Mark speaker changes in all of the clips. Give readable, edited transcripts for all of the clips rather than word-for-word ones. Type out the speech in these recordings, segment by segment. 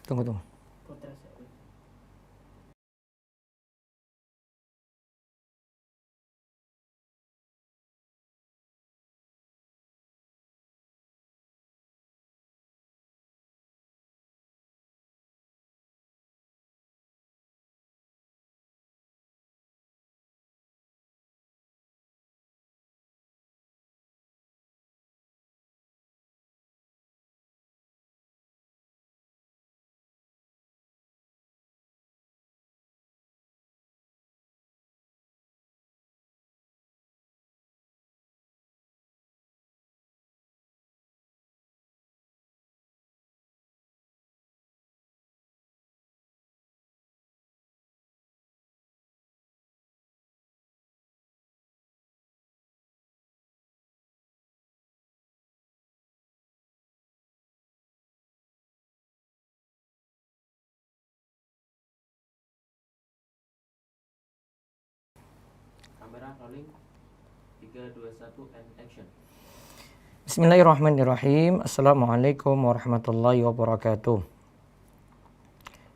Speaker 1: Tunggu.
Speaker 2: Kamera rolling 3, 2, 1 and action.
Speaker 1: Bismillahirrahmanirrahim. Assalamualaikum warahmatullahi wabarakatuh.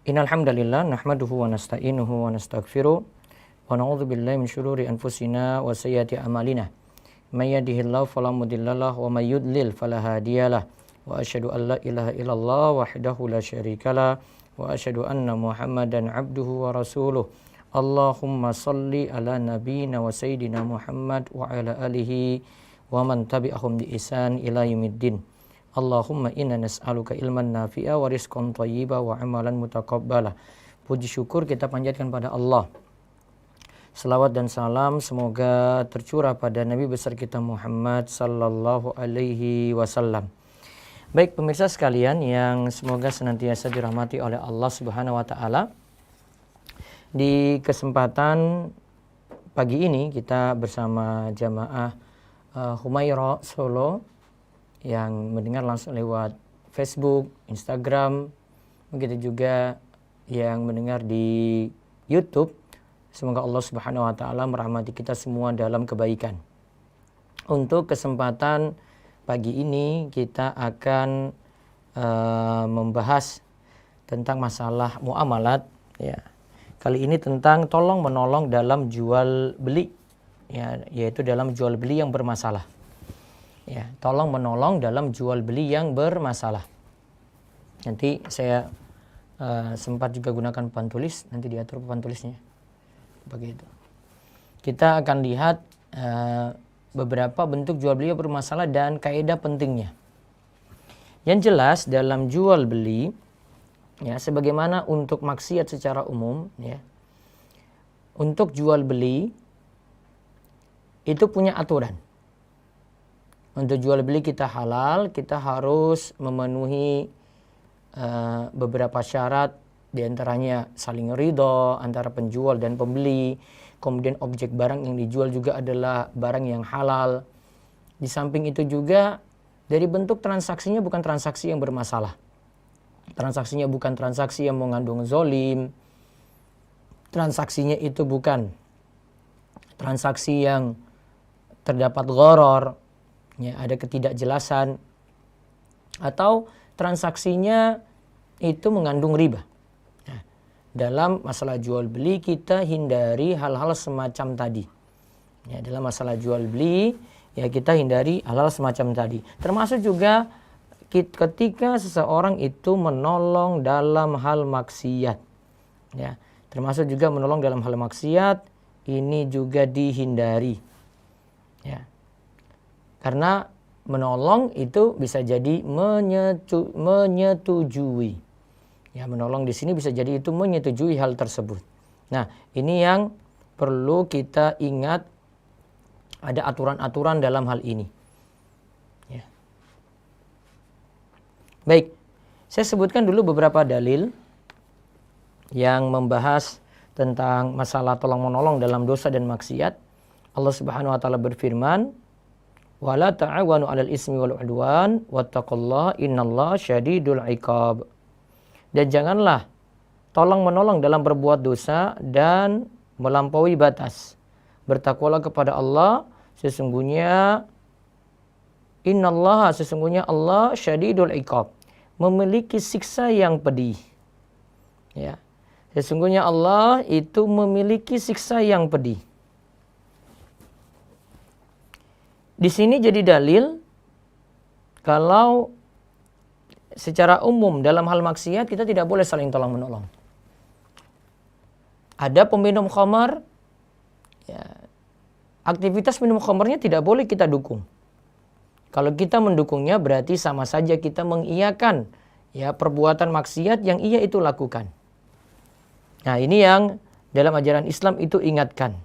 Speaker 1: Innal hamdalillah nahmaduhu wa nasta'inuhu wa nastaghfiruh wa na'udzu billahi min syururi anfusina wa sayyiati a'malina. May yahdihillahu fala mudhillalah wa may yudlil fala hadiyalah. Wa asyhadu an la ilaha illallah wahdahu la syarikalah wa asyhadu anna Muhammadan abduhu wa rasuluh. Allahumma salli ala nabiyyina wa sayyidina Muhammad wa ala alihi wa man tabi'ahum bi ihsan ila yaumiddin. Allahumma inna nas'aluka ilman nafi'a wa rizqan thayyiba wa amalan mutaqabbala. Puji syukur kita panjatkan pada Allah. Selawat dan salam semoga tercurah pada Nabi besar kita Muhammad sallallahu alaihi wasallam. Baik pemirsa sekalian yang semoga senantiasa dirahmati oleh Allah Subhanahu wa taala. Di kesempatan pagi ini kita bersama jamaah Humaira Solo yang mendengar langsung lewat Facebook, Instagram, begitu juga yang mendengar di YouTube. Semoga Allah Subhanahu wa taala merahmati kita semua dalam kebaikan. Untuk kesempatan pagi ini kita akan membahas tentang masalah muamalat ya. Kali ini tentang tolong menolong dalam jual beli ya, yaitu dalam jual beli yang bermasalah. Ya, tolong menolong dalam jual beli yang bermasalah. Nanti saya sempat juga gunakan papan tulis, nanti diatur papan tulisnya. Begitu. Kita akan lihat beberapa bentuk jual beli yang bermasalah dan kaidah pentingnya. Yang jelas dalam jual beli ya, sebagaimana untuk maksiat secara umum ya, untuk jual beli itu punya aturan. Untuk jual beli kita halal, kita harus memenuhi beberapa syarat, diantaranya saling ridho antara penjual dan pembeli. Kemudian objek barang yang dijual juga adalah barang yang halal. Di samping itu juga dari bentuk transaksinya bukan transaksi yang bermasalah. Transaksinya bukan transaksi yang mengandung zolim. Transaksinya itu bukan transaksi yang terdapat gharar, ya, ada ketidakjelasan. Atau transaksinya itu mengandung riba. Nah, dalam masalah jual beli kita hindari hal-hal semacam tadi. Ya, dalam masalah jual beli ya kita hindari hal-hal semacam tadi. Termasuk juga ketika seseorang itu menolong dalam hal maksiat, ya, termasuk juga menolong dalam hal maksiat ini juga dihindari, ya, karena menolong itu bisa jadi menyetujui, ya, menolong di sini bisa jadi itu menyetujui hal tersebut. Nah, ini yang perlu kita ingat, ada aturan-aturan dalam hal ini. Baik, saya sebutkan dulu beberapa dalil yang membahas tentang masalah tolong-menolong dalam dosa dan maksiat. Allah Subhanahu wa taala berfirman, "Wala ta'awanu 'alal ismi wal 'udwan wattaqullaha innallaha syadidul 'iqab." Dan janganlah tolong-menolong dalam berbuat dosa dan melampaui batas. Bertakwalah kepada Allah, sesungguhnya innallaha, sesungguhnya Allah syadidul 'iqab, memiliki siksa yang pedih. Ya. Sesungguhnya Allah itu memiliki siksa yang pedih. Di sini jadi dalil kalau secara umum dalam hal maksiat kita tidak boleh saling tolong menolong. Ada peminum khamar, ya, aktivitas minum khamarnya tidak boleh kita dukung. Kalau kita mendukungnya berarti sama saja kita mengiyakan ya perbuatan maksiat yang ia itu lakukan. Nah, ini yang dalam ajaran Islam itu ingatkan.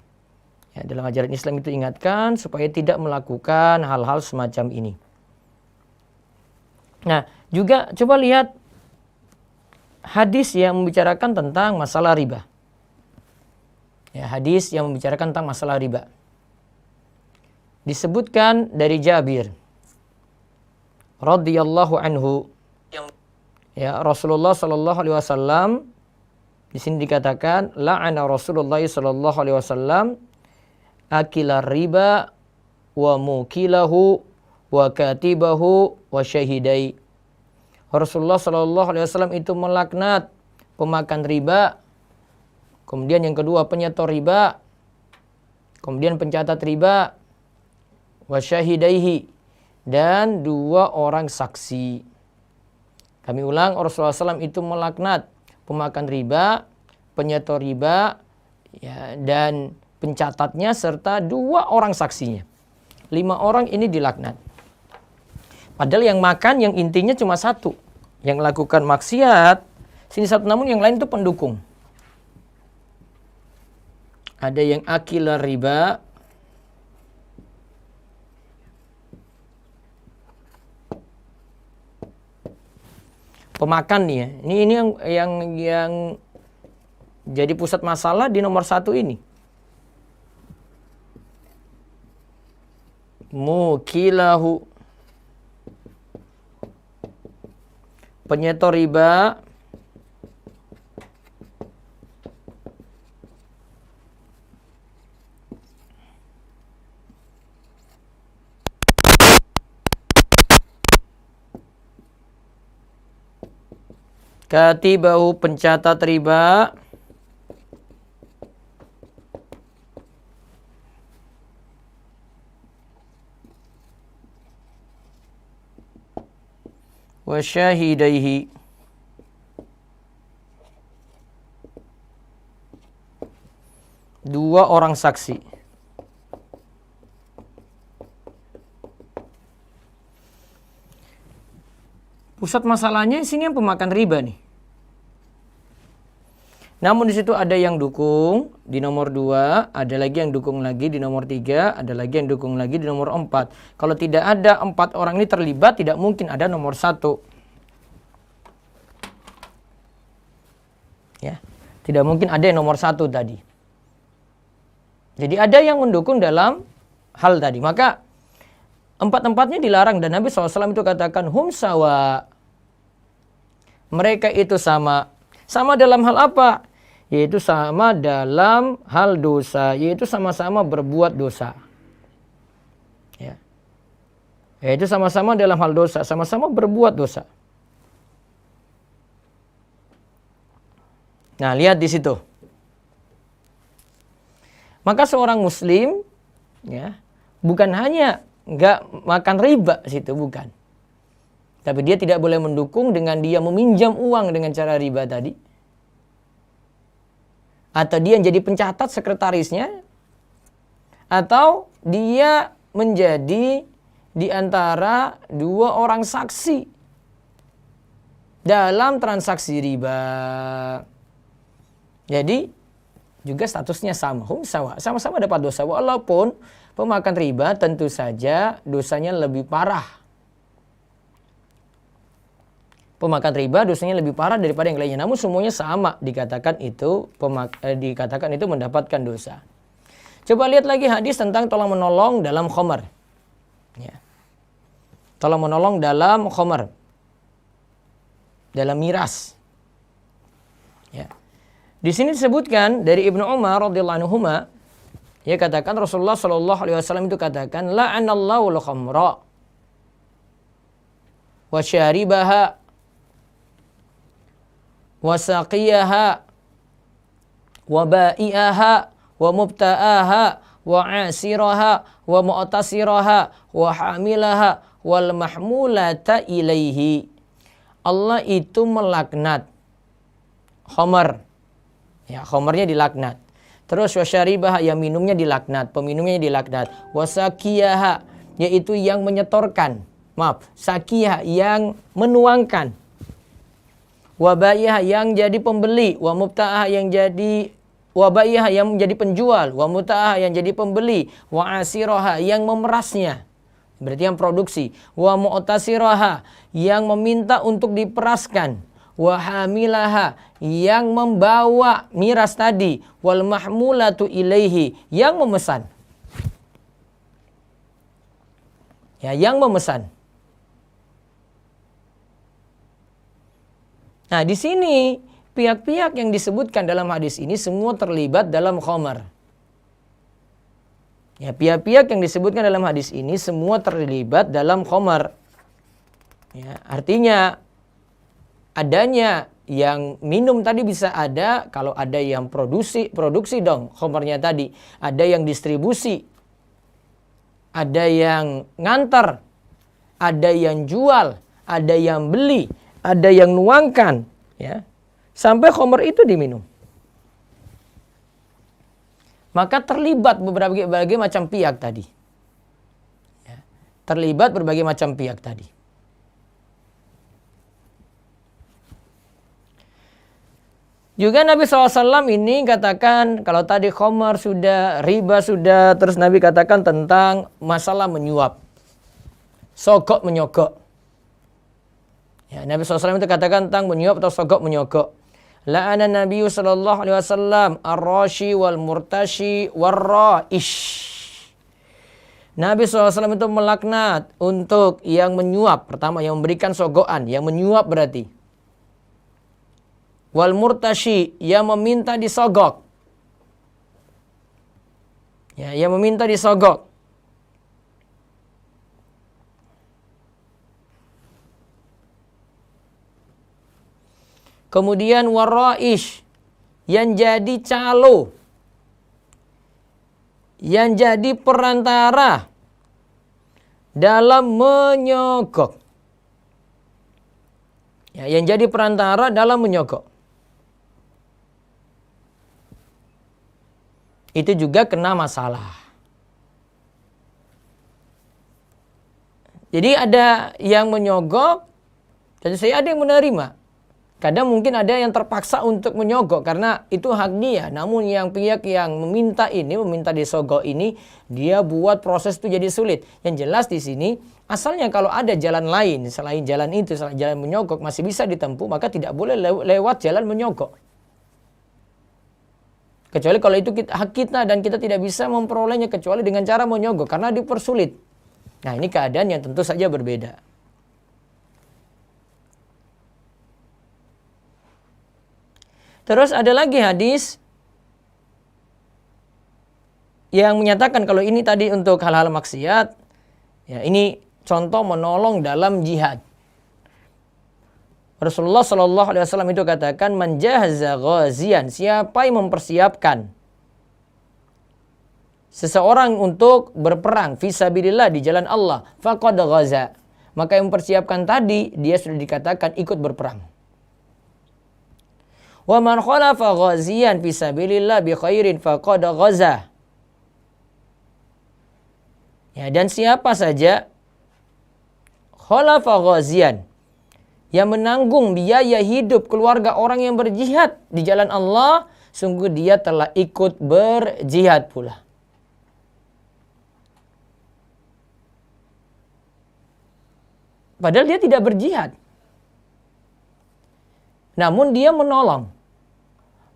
Speaker 1: Ya, dalam ajaran Islam itu ingatkan supaya tidak melakukan hal-hal semacam ini. Nah, juga coba lihat hadis yang membicarakan tentang masalah riba. Ya, hadis yang membicarakan tentang masalah riba. Disebutkan dari Jabir radhiyallahu anhu, ya, Rasulullah sallallahu alaihi wasallam di sini dikatakan la'ana Rasulullah sallallahu alaihi wasallam akila riba wa mukilahu wa katibahu wa syahidai. Rasulullah sallallahu alaihi wasallam itu melaknat pemakan riba, kemudian yang kedua penyetor riba, kemudian pencatat riba, wa syahidaihi, dan dua orang saksi. Kami ulang, Rasulullah SAW itu melaknat pemakan riba, penyetor riba, ya, dan pencatatnya serta dua orang saksinya. 5 orang ini dilaknat. Padahal yang makan yang intinya cuma satu, yang lakukan maksiat sini satu, namun yang lain itu pendukung. Ada yang akila riba, pemakan nih ya. Ini yang jadi pusat masalah di nomor 1 ini. Mukilahu, penyetor riba, katibahu, pencatat riba, wa syahidaihi, dua orang saksi. Pusat masalahnya di sini yang pemakan riba nih. Namun di situ ada yang dukung di nomor 2, ada lagi yang dukung lagi di nomor 3, ada lagi yang dukung lagi di nomor 4. Kalau tidak ada 4 orang ini terlibat, tidak mungkin ada nomor 1. Ya, tidak mungkin ada yang nomor 1 tadi. Jadi ada yang mendukung dalam hal tadi. Maka 4-empatnya dilarang dan Nabi SAW itu katakan hum sawa. Mereka itu sama. Sama dalam hal apa? Yaitu sama dalam hal dosa, yaitu sama-sama berbuat dosa. Ya. Yaitu sama-sama dalam hal dosa, sama-sama berbuat dosa. Nah, lihat di situ. Maka seorang muslim, ya, bukan hanya nggak makan riba situ, bukan. Tapi dia tidak boleh mendukung dengan dia meminjam uang dengan cara riba tadi. Atau dia jadi pencatat sekretarisnya. Atau dia menjadi di antara 2 orang saksi dalam transaksi riba. Jadi juga statusnya sama, hum sawa, sama-sama dapat dosa. Walaupun pemakan riba tentu saja dosanya lebih parah. Pemakan riba dosanya lebih parah daripada yang lainnya. Namun semuanya sama, dikatakan itu mendapatkan dosa. Coba lihat lagi hadis tentang tolong menolong dalam khamar. Ya. Tolong menolong dalam khamar. Dalam miras. Ya. Di sini disebutkan dari Ibnu Umar radhiyallahu anhuma, ia katakan Rasulullah sallallahu alaihi wasallam itu katakan la'anallahu al-khamra wa syaribaha wa saqiyaha wa ba'i'aha wa mubta'aha wa asiraha wa mu'tasiraha wa hamilaha wal mahmulata ilaihi. Allah itu melaknat khamar. Ya, khamarnya dilaknat. Terus wasyaribaha, yang minumnya dilaknat, peminumnya dilaknat. Wasakiyaha, yaitu yang menyetorkan. Maaf, sakiyah yang menuangkan. Wabaiyah yang jadi pembeli, wa mubta'ah yang jadi wabaiyah yang menjadi penjual, wa mubta'ah yang jadi pembeli, wa asiraha yang memerasnya. Berarti yang produksi. Wa mu'tasiraha yang meminta untuk diperaskan. Wa hamilaha yang membawa miras tadi. Wal mahmulatu ilaihi yang memesan. Ya, yang memesan. Nah, di sini pihak-pihak yang disebutkan dalam hadis ini semua terlibat dalam khamar. Ya, pihak-pihak yang disebutkan dalam hadis ini semua terlibat dalam khamar. Ya, artinya adanya yang minum tadi bisa ada, kalau ada yang produksi dong khamarnya tadi. Ada yang distribusi, ada yang ngantar, ada yang jual, ada yang beli, ada yang nuangkan, ya, sampai khamar itu diminum. Maka terlibat berbagai macam pihak tadi. Ya, terlibat berbagai macam pihak tadi. Juga Nabi SAW ini katakan, kalau tadi khamar sudah, riba sudah, terus Nabi katakan tentang masalah menyuap. Sogok menyogok. Ya, Nabi SAW itu katakan tentang menyuap atau sogok menyogok. La'ana Nabi sallallahu alaihi wasallam ar-rashi wal murtashi war-ra'ish. Nabi SAW itu melaknat untuk yang menyuap. Pertama, yang memberikan sogokan, yang menyuap berarti. Wal murtashi, yang meminta disogok. Ya, yang meminta disogok. Kemudian waraish, yang jadi calo, yang jadi perantara dalam menyogok. Ya, yang jadi perantara dalam menyogok. Itu juga kena masalah. Jadi ada yang menyogok dan saya ada yang menerima. Kadang mungkin ada yang terpaksa untuk menyogok karena itu hak dia. Namun yang pihak yang meminta disogok ini, dia buat proses itu jadi sulit. Yang jelas di sini, asalnya kalau ada jalan lain selain jalan itu, selain jalan menyogok masih bisa ditempuh, maka tidak boleh lewat jalan menyogok. Kecuali kalau itu hak kita dan kita tidak bisa memperolehnya kecuali dengan cara menyogok karena dipersulit. Nah, ini keadaan yang tentu saja berbeda. Terus ada lagi hadis yang menyatakan kalau ini tadi untuk hal-hal maksiat, ya ini contoh menolong dalam jihad. Rasulullah Shallallahu Alaihi Wasallam itu katakan, man jahaza ghazian, siapa yang mempersiapkan seseorang untuk berperang fisabilillah di jalan Allah, faqad ghaza, maka yang mempersiapkan tadi dia sudah dikatakan ikut berperang. Wa man khalafa ghaziyan fisabilillah bi khairin faqad ghaza. Ya, dan siapa saja khalafa ghaziyan, yang menanggung biaya hidup keluarga orang yang berjihad di jalan Allah, sungguh dia telah ikut berjihad pula. Padahal dia tidak berjihad. Namun dia menolong.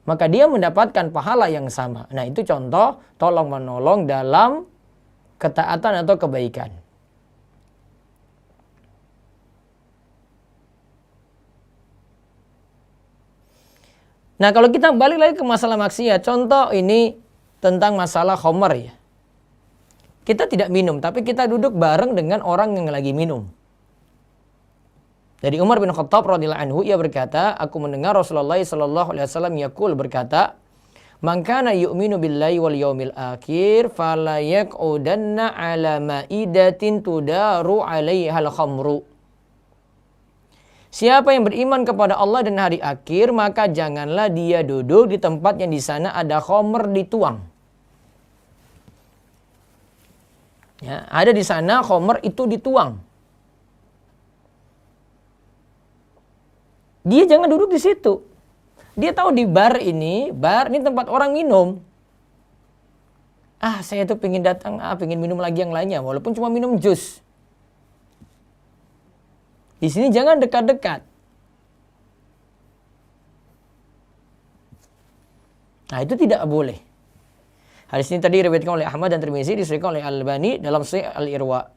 Speaker 1: Maka dia mendapatkan pahala yang sama. Nah, itu contoh tolong menolong dalam ketaatan atau kebaikan. Nah, kalau kita balik lagi ke masalah maksiat, contoh ini tentang masalah khamar ya. Kita tidak minum, tapi kita duduk bareng dengan orang yang lagi minum. Dari Umar bin Khattab radhiyallahu anhu, ia berkata, aku mendengar Rasulullah sallallahu alaihi wasallam yaqul, berkata, "Man kana yu'minu billahi wal yaumil akhir fala yaq'udanna 'ala ma'idatin tudaru 'alaihal khamru." Siapa yang beriman kepada Allah dan hari akhir, maka janganlah dia duduk di tempat yang di sana ada khamr dituang. Ya, ada di sana khamr itu dituang. Dia jangan duduk di situ. Dia tahu di bar ini tempat orang minum. Saya tuh pengen datang, pengen minum lagi yang lainnya, walaupun cuma minum jus. Di sini jangan dekat-dekat. Nah, itu tidak boleh. Hadis ini tadi diriwayatkan oleh Ahmad dan Tirmizi, disahihkan oleh Al-Albani dalam Sahih Al-Irwa.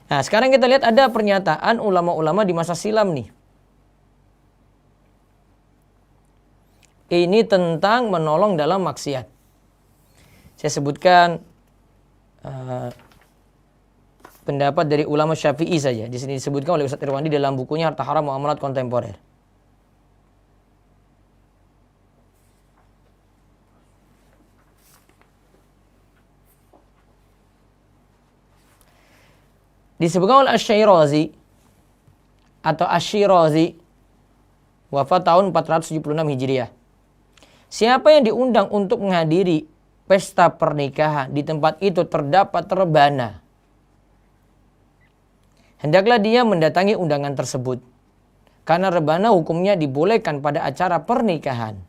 Speaker 1: Nah, sekarang kita lihat ada pernyataan ulama-ulama di masa silam nih. Ini tentang menolong dalam maksiat. Saya sebutkan pendapat dari ulama Syafi'i saja. Di sini disebutkan oleh Ustaz Irwandi dalam bukunya Harta Haram Muamalat Kontemporer. Disebutkan oleh Asy-Syirazi atau Asy-Syirazi, wafat tahun 476 Hijriah. Siapa yang diundang untuk menghadiri pesta pernikahan, di tempat itu terdapat rebana, hendaklah dia mendatangi undangan tersebut. Karena rebana hukumnya dibolehkan pada acara pernikahan.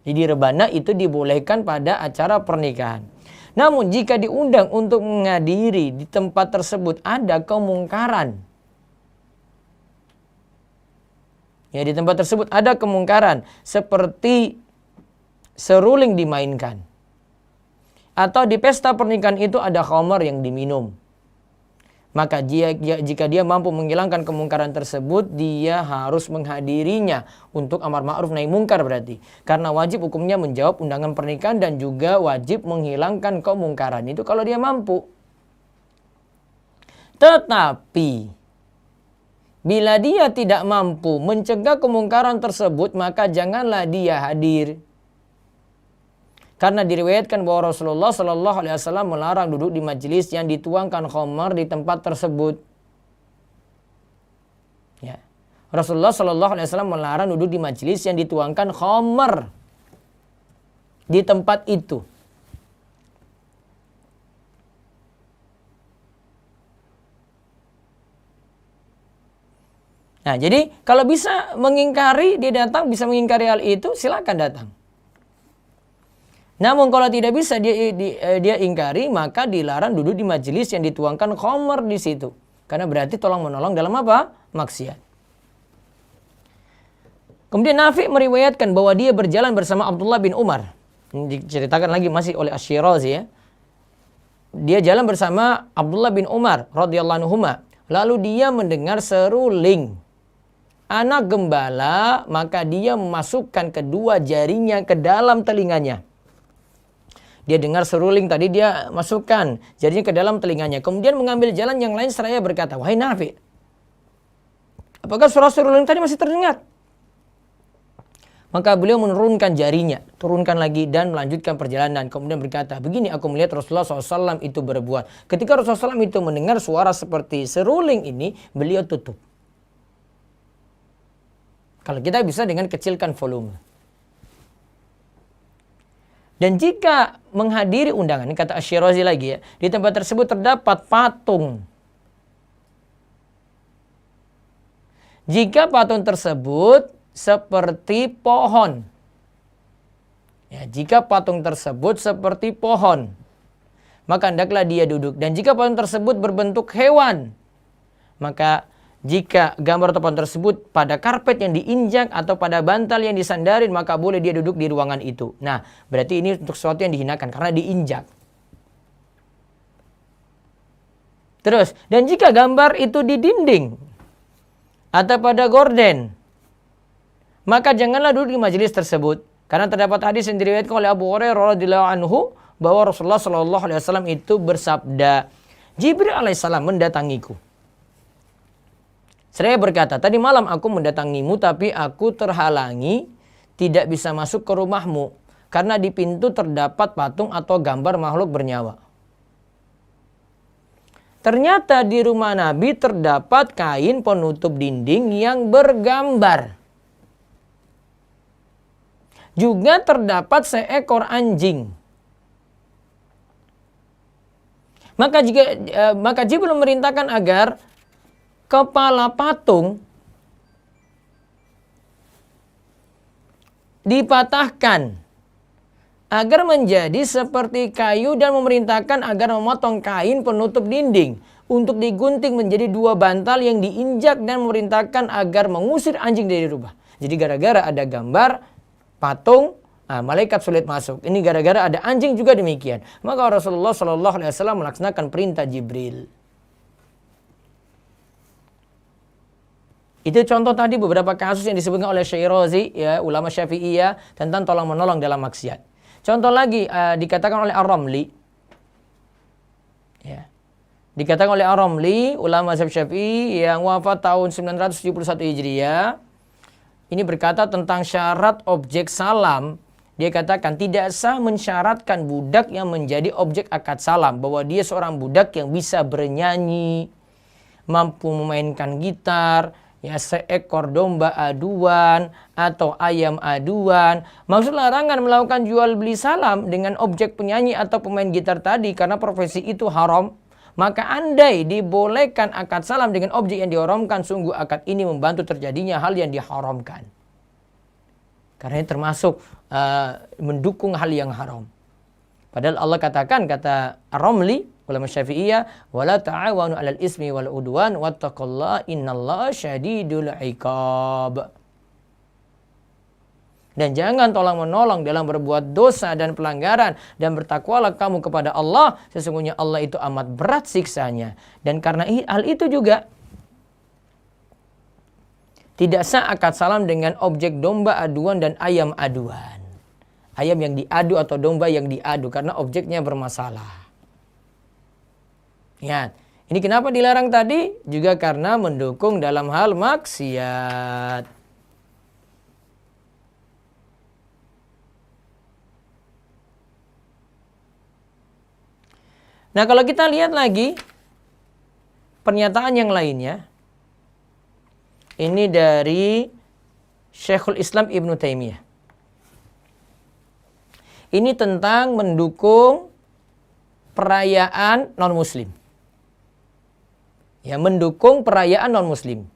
Speaker 1: Jadi rebana itu dibolehkan pada acara pernikahan. Namun jika diundang untuk menghadiri di tempat tersebut ada kemungkaran. Ya, di tempat tersebut ada kemungkaran seperti seruling dimainkan. Atau di pesta pernikahan itu ada khamar yang diminum. Maka jika dia mampu menghilangkan kemungkaran tersebut, dia harus menghadirinya untuk amar ma'ruf nahi mungkar berarti. Karena wajib hukumnya menjawab undangan pernikahan dan juga wajib menghilangkan kemungkaran. Itu kalau dia mampu. Tetapi bila dia tidak mampu mencegah kemungkaran tersebut, maka janganlah dia hadir. Karena diriwayatkan bahwa Rasulullah Shallallahu Alaihi Wasallam melarang duduk di majelis yang dituangkan khamar di tempat tersebut. Ya. Rasulullah Shallallahu Alaihi Wasallam melarang duduk di majelis yang dituangkan khamar di tempat itu. Nah, jadi kalau bisa mengingkari, dia datang, bisa mengingkari hal itu, silakan datang. Namun kalau tidak bisa dia ingkari, maka dilarang duduk di majelis yang dituangkan khamar di situ. Karena berarti tolong menolong dalam apa? Maksiat. Kemudian Nafi' meriwayatkan bahwa dia berjalan bersama Abdullah bin Umar. Ini diceritakan lagi masih oleh Asy-Syirazi ya. Dia jalan bersama Abdullah bin Umar radhiyallahu anhuma. Lalu dia mendengar seruling anak gembala, maka dia memasukkan kedua jarinya ke dalam telinganya. Dia dengar seruling tadi, dia masukkan jarinya ke dalam telinganya. Kemudian mengambil jalan yang lain seraya berkata, "Wahai Nafi, apakah suara seruling tadi masih terdengar?" Maka beliau menurunkan jarinya, turunkan lagi dan melanjutkan perjalanan. Kemudian berkata, "Begini aku melihat Rasulullah SAW itu berbuat." Ketika Rasulullah SAW itu mendengar suara seperti seruling ini, beliau tutup. Kalau kita bisa dengan kecilkan volume. Dan jika menghadiri undangan, ini kata Asy-Syirazi lagi ya, di tempat tersebut terdapat patung. Jika patung tersebut seperti pohon. Ya, jika patung tersebut seperti pohon, maka hendaklah dia duduk. Dan jika patung tersebut berbentuk hewan, maka jika gambar atau patung tersebut pada karpet yang diinjak atau pada bantal yang disandarin, maka boleh dia duduk di ruangan itu. Nah, berarti ini untuk sesuatu yang dihinakan karena diinjak. Terus, dan jika gambar itu di dinding atau pada gorden, maka janganlah duduk di majelis tersebut. Karena terdapat hadis yang diriwayatkan oleh Abu Hurairah radhiyallahu anhu bahwa Rasulullah sallallahu alaihi wasallam itu bersabda, Jibril alaihissalam mendatangiku. Seraya berkata, tadi malam aku mendatangimu tapi aku terhalangi tidak bisa masuk ke rumahmu karena di pintu terdapat patung atau gambar makhluk bernyawa. Ternyata di rumah Nabi terdapat kain penutup dinding yang bergambar. Juga terdapat seekor anjing. Maka Jibril memerintahkan agar kepala patung dipatahkan agar menjadi seperti kayu dan memerintahkan agar memotong kain penutup dinding untuk digunting menjadi 2 bantal yang diinjak dan memerintahkan agar mengusir anjing dari rumah. Jadi gara-gara ada gambar patung, malaikat sulit masuk. Ini gara-gara ada anjing juga demikian. Maka Rasulullah SAW melaksanakan perintah Jibril. Itu contoh tadi beberapa kasus yang disebutkan oleh Syirazi, ya, ulama Syafi'iyah tentang tolong menolong dalam maksiat. Contoh lagi dikatakan oleh Ar-Ramli. Ya. Dikatakan oleh Ar-Ramli, ulama Syafi'i yang wafat tahun 971 Hijriah. Ini berkata tentang syarat objek salam. Dia katakan tidak sah mensyaratkan budak yang menjadi objek akad salam bahwa dia seorang budak yang bisa bernyanyi, mampu memainkan gitar, ya, seekor domba aduan atau ayam aduan. Maksud larangan melakukan jual beli salam dengan objek penyanyi atau pemain gitar tadi karena profesi itu haram. Maka andai dibolehkan akad salam dengan objek yang diharamkan, sungguh akad ini membantu terjadinya hal yang diharamkan. Karena ini termasuk mendukung hal yang haram. Padahal Allah katakan, kata Ar-Ramli, ulama Syafi'iyah, wala ta'awanu 'alal ismi wal udwan wattaqullaha innallaha syadidul 'iqab. Dan jangan tolong-menolong dalam berbuat dosa dan pelanggaran dan bertakwalah kamu kepada Allah, sesungguhnya Allah itu amat berat siksanya. Dan karena hal itu juga tidak sah akad salam dengan objek domba aduan dan ayam aduan. Ayam yang diadu atau domba yang diadu karena objeknya bermasalah. Ya, ini kenapa dilarang tadi? Juga karena mendukung dalam hal maksiat. Nah, kalau kita lihat lagi pernyataan yang lainnya, ini dari Syekhul Islam Ibnu Taimiyah. Ini tentang mendukung perayaan non-muslim. Ya, mendukung perayaan non-muslim.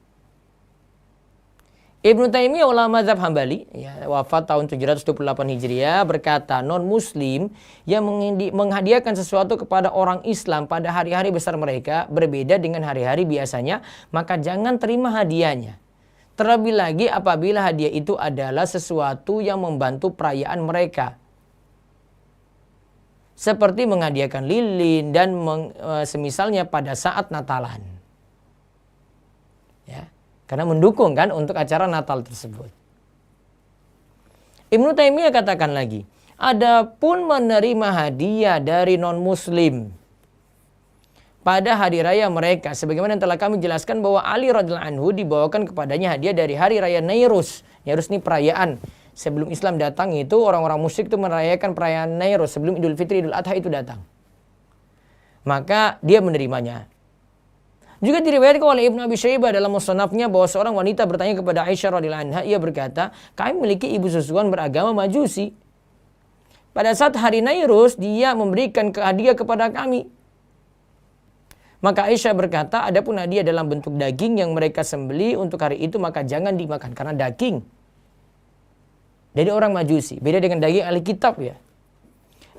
Speaker 1: Ibnu Taimiyah ulama mazhab Hambali, ya, wafat tahun 728 Hijriah, berkata non-muslim yang menghadiahkan sesuatu kepada orang Islam pada hari-hari besar mereka berbeda dengan hari-hari biasanya, maka jangan terima hadiahnya. Terlebih lagi apabila hadiah itu adalah sesuatu yang membantu perayaan mereka. Seperti menghadiahkan lilin dan semisalnya pada saat Natalan. Ya. Karena mendukung kan untuk acara Natal tersebut. Ibnu Taimiyah katakan lagi, adapun menerima hadiah dari non-muslim pada hari raya mereka, sebagaimana yang telah kami jelaskan bahwa Ali radhiyallahu anhu dibawakan kepadanya hadiah dari hari raya Nairus. Nairus ini perayaan. Sebelum Islam datang itu orang-orang musyrik itu merayakan perayaan Nairus sebelum Idul Fitri, Idul Adha itu datang. Maka dia menerimanya. Juga diriwayatkan oleh Ibnu Abi Syaibah dalam musnadnya bahwa seorang wanita bertanya kepada Aisyah radhiyallahu anha, ia berkata, kami memiliki ibu susuan beragama Majusi. Pada saat hari Nairus, dia memberikan hadiah kepada kami. Maka Aisyah berkata, adapun hadiah dalam bentuk daging yang mereka sembeli untuk hari itu, maka jangan dimakan karena daging dari orang Majusi. Beda dengan daging ahli kitab ya.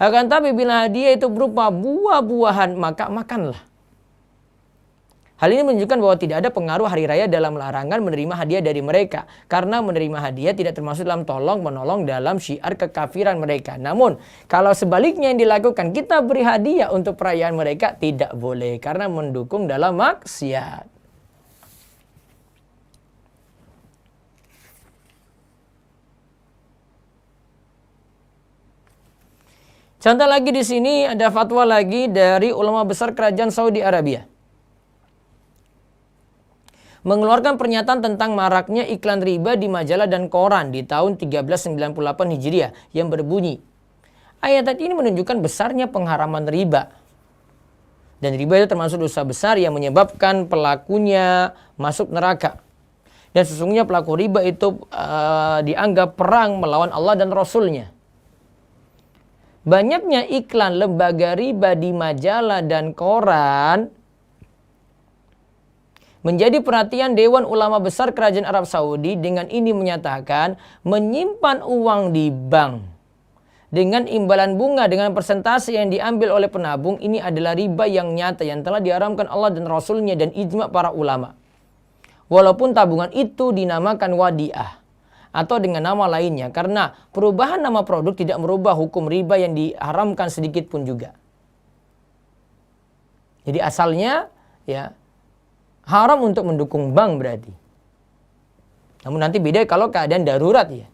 Speaker 1: Akan tapi bila hadiah itu berupa buah-buahan, maka makanlah. Hal ini menunjukkan bahwa tidak ada pengaruh hari raya dalam larangan menerima hadiah dari mereka. Karena menerima hadiah tidak termasuk dalam tolong-menolong dalam syiar kekafiran mereka. Namun, kalau sebaliknya yang dilakukan, kita beri hadiah untuk perayaan mereka, tidak boleh. Karena mendukung dalam maksiat. Contoh lagi di sini ada fatwa lagi dari ulama besar kerajaan Saudi Arabia. Mengeluarkan pernyataan tentang maraknya iklan riba di majalah dan koran di tahun 1398 Hijriah yang berbunyi, ayat ini menunjukkan besarnya pengharaman riba. Dan riba itu termasuk dosa besar yang menyebabkan pelakunya masuk neraka. Dan sesungguhnya pelaku riba itu dianggap perang melawan Allah dan Rasul-Nya. Banyaknya iklan lembaga riba di majalah dan koran menjadi perhatian Dewan Ulama Besar Kerajaan Arab Saudi. Dengan ini menyatakan menyimpan uang di bank dengan imbalan bunga dengan persentase yang diambil oleh penabung ini adalah riba yang nyata yang telah diharamkan Allah dan Rasul-Nya dan ijma para ulama. Walaupun tabungan itu dinamakan wadiah atau dengan nama lainnya, karena perubahan nama produk tidak merubah hukum riba yang diharamkan sedikit pun juga. Jadi asalnya ya haram untuk mendukung bank berarti. Namun nanti beda kalau keadaan darurat ya.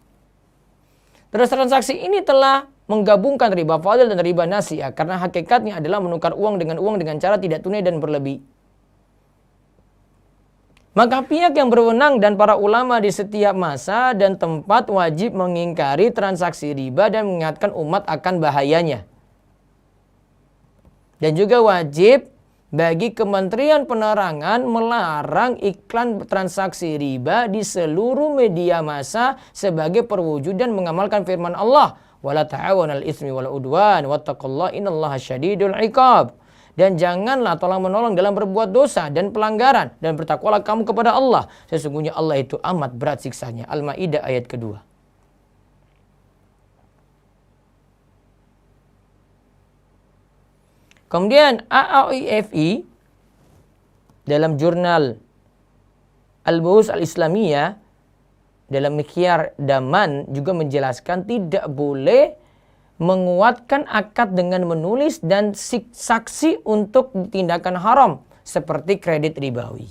Speaker 1: Terus transaksi ini telah menggabungkan riba fadil dan riba nasi'ah karena hakikatnya adalah menukar uang dengan cara tidak tunai dan berlebih. Maka pihak yang berwenang dan para ulama di setiap masa dan tempat wajib mengingkari transaksi riba dan mengingatkan umat akan bahayanya. Dan juga wajib bagi Kementerian Penerangan melarang iklan transaksi riba di seluruh media massa sebagai perwujudan mengamalkan firman Allah, wala ta'awanal itsmi wal udwan wattaqullaha innallaha syadidul iqab. Dan janganlah tolong-menolong dalam berbuat dosa dan pelanggaran, dan bertakwalah kamu kepada Allah, sesungguhnya Allah itu amat berat siksanya. Al-Maidah ayat kedua. Kemudian AAIFI dalam jurnal Al-Buhus Al-Islamiyah dalam Mikhyar Daman juga menjelaskan tidak boleh menguatkan akad dengan menulis dan saksi untuk tindakan haram seperti kredit ribawi.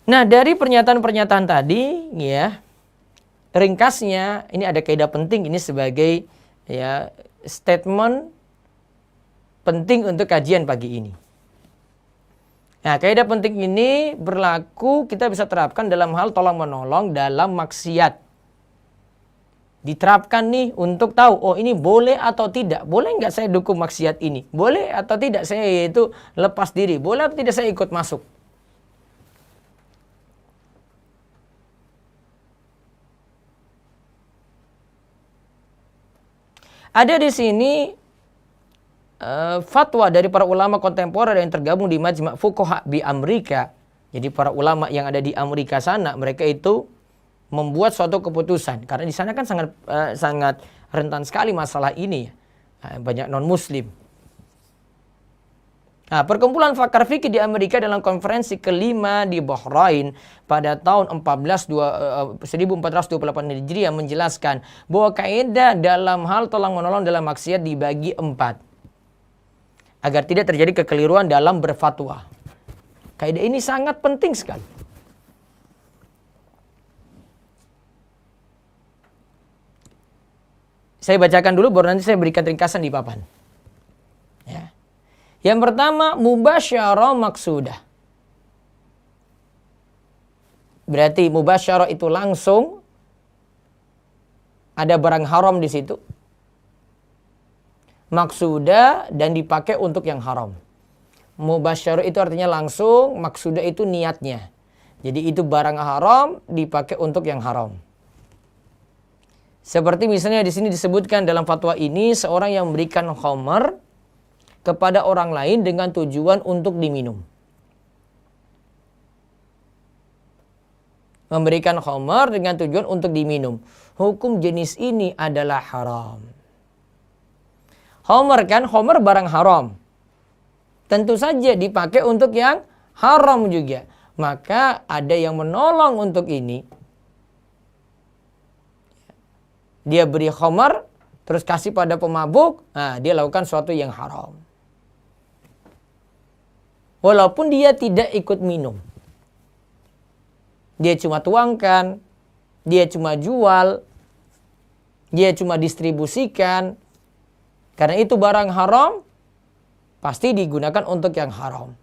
Speaker 1: Nah, dari pernyataan-pernyataan tadi ya, ringkasnya ini ada kaidah penting ini sebagai ya statement penting untuk kajian pagi ini. Nah, kaidah penting ini berlaku kita bisa terapkan dalam hal tolong-menolong dalam maksiat. Diterapkan nih untuk tahu, oh ini boleh atau tidak. Boleh nggak saya dukung maksiat ini? Boleh atau tidak saya itu lepas diri? Boleh atau tidak saya ikut masuk? Ada di sini fatwa dari para ulama kontemporer yang tergabung di Majma' Fuqaha di Amerika. Jadi para ulama yang ada di Amerika sana, mereka itu membuat suatu keputusan. Karena di sana kan sangat rentan sekali masalah ini. Banyak non-muslim. Nah, perkumpulan pakar fikih di Amerika dalam konferensi kelima di Bahrain pada tahun 1428 Hijriah menjelaskan bahwa kaidah dalam hal tolong-menolong dalam maksiat dibagi 4. Agar tidak terjadi kekeliruan dalam berfatwa. Kaidah ini sangat penting sekali. Saya bacakan dulu baru nanti saya berikan ringkasan di papan. Ya. Yang pertama, mubasyarah maksudah. Berarti mubasyarah itu langsung ada barang haram di situ. Maksudah dan dipakai untuk yang haram. Mubasyarah itu artinya langsung, maksudah itu niatnya. Jadi itu barang haram dipakai untuk yang haram. Seperti misalnya di sini disebutkan dalam fatwa ini seorang yang memberikan khamar kepada orang lain dengan tujuan untuk diminum. Memberikan khamar dengan tujuan untuk diminum. Hukum jenis ini adalah haram. Khamar kan, khamar barang haram. Tentu saja dipakai untuk yang haram juga. Maka ada yang menolong untuk ini. Dia beri khamar, terus kasih pada pemabuk, nah dia lakukan sesuatu yang haram. Walaupun dia tidak ikut minum. Dia cuma tuangkan, dia cuma jual. dia cuma distribusikan, karena itu barang haram, pasti digunakan untuk yang haram.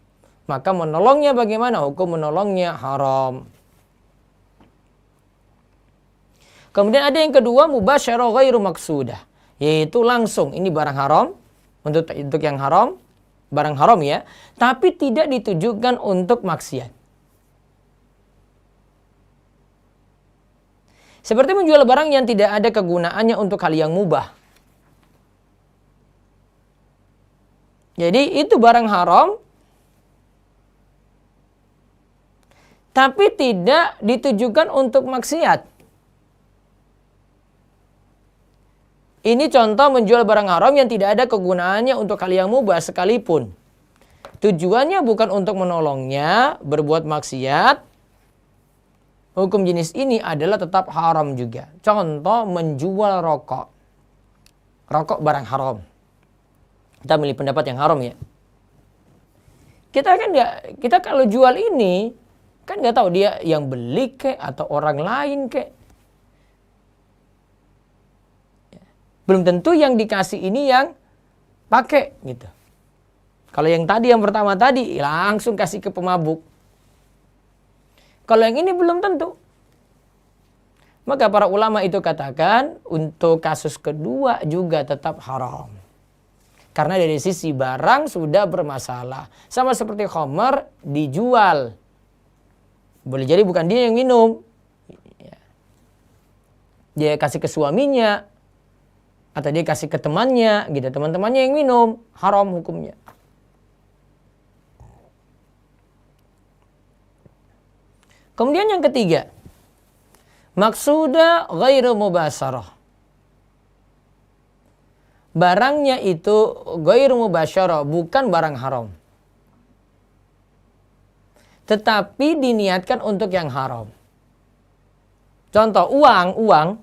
Speaker 1: Maka menolongnya bagaimana? Hukum menolongnya haram. Kemudian ada yang kedua, mubasyarah ghairu maksudah, yaitu langsung ini barang haram, untuk yang haram, barang haram ya, tapi tidak ditujukan untuk maksiat. Seperti menjual barang yang tidak ada kegunaannya untuk hal yang mubah. Jadi itu barang haram, tapi tidak ditujukan untuk maksiat. Ini contoh menjual barang haram yang tidak ada kegunaannya untuk hal yang mubah sekalipun. Tujuannya bukan untuk menolongnya berbuat maksiat. Hukum jenis ini adalah tetap haram juga. Contoh menjual rokok. Rokok barang haram. Kita milih pendapat yang haram ya. Kita kalau jual ini kan nggak tahu dia yang beli kek atau orang lain kek. Belum tentu yang dikasih ini yang pakai gitu. Kalau yang pertama tadi langsung kasih ke pemabuk. Kalau yang ini belum tentu. Maka para ulama itu katakan untuk kasus kedua juga tetap haram. Karena dari sisi barang sudah bermasalah. Sama seperti khamar dijual. Boleh jadi bukan dia yang minum. Dia kasih ke suaminya. Atau dia kasih ke temannya. Gitu. Teman-temannya yang minum. Haram hukumnya. Kemudian yang ketiga, maksuda ghairu mubasyarah. Barangnya itu ghairu mubasyarah, bukan barang haram. Tetapi diniatkan untuk yang haram. Contoh uang.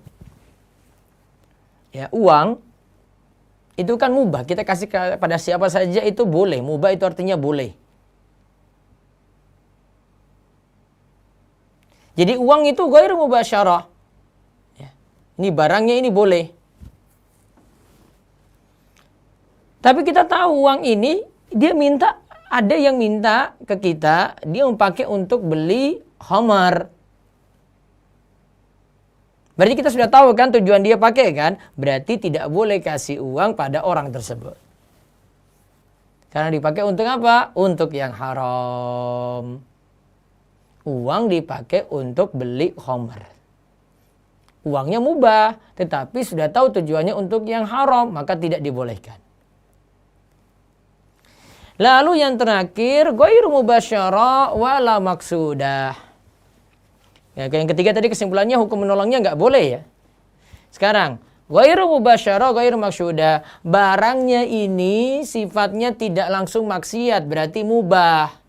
Speaker 1: Ya, uang itu kan mubah. Kita kasih kepada siapa saja itu boleh. Mubah itu artinya boleh. Jadi uang itu ghairu mubasyarah. Ya. Ini barangnya ini boleh. Tapi kita tahu uang ini ada yang minta ke kita, dia memakai untuk beli khamar. Berarti kita sudah tahu kan tujuan dia pakai kan? Berarti tidak boleh kasih uang pada orang tersebut. Karena dipakai untuk apa? Untuk yang haram. Uang dipakai untuk beli khamar. Uangnya mubah, tetapi sudah tahu tujuannya untuk yang haram, maka tidak dibolehkan. Lalu yang terakhir, ghairu mubasyarah wala maksudah. Ya, yang ketiga tadi kesimpulannya hukum menolongnya nggak boleh ya. Sekarang, ghairu mubasyarah, ghairu maksudah. Barangnya ini sifatnya tidak langsung maksiat, berarti mubah.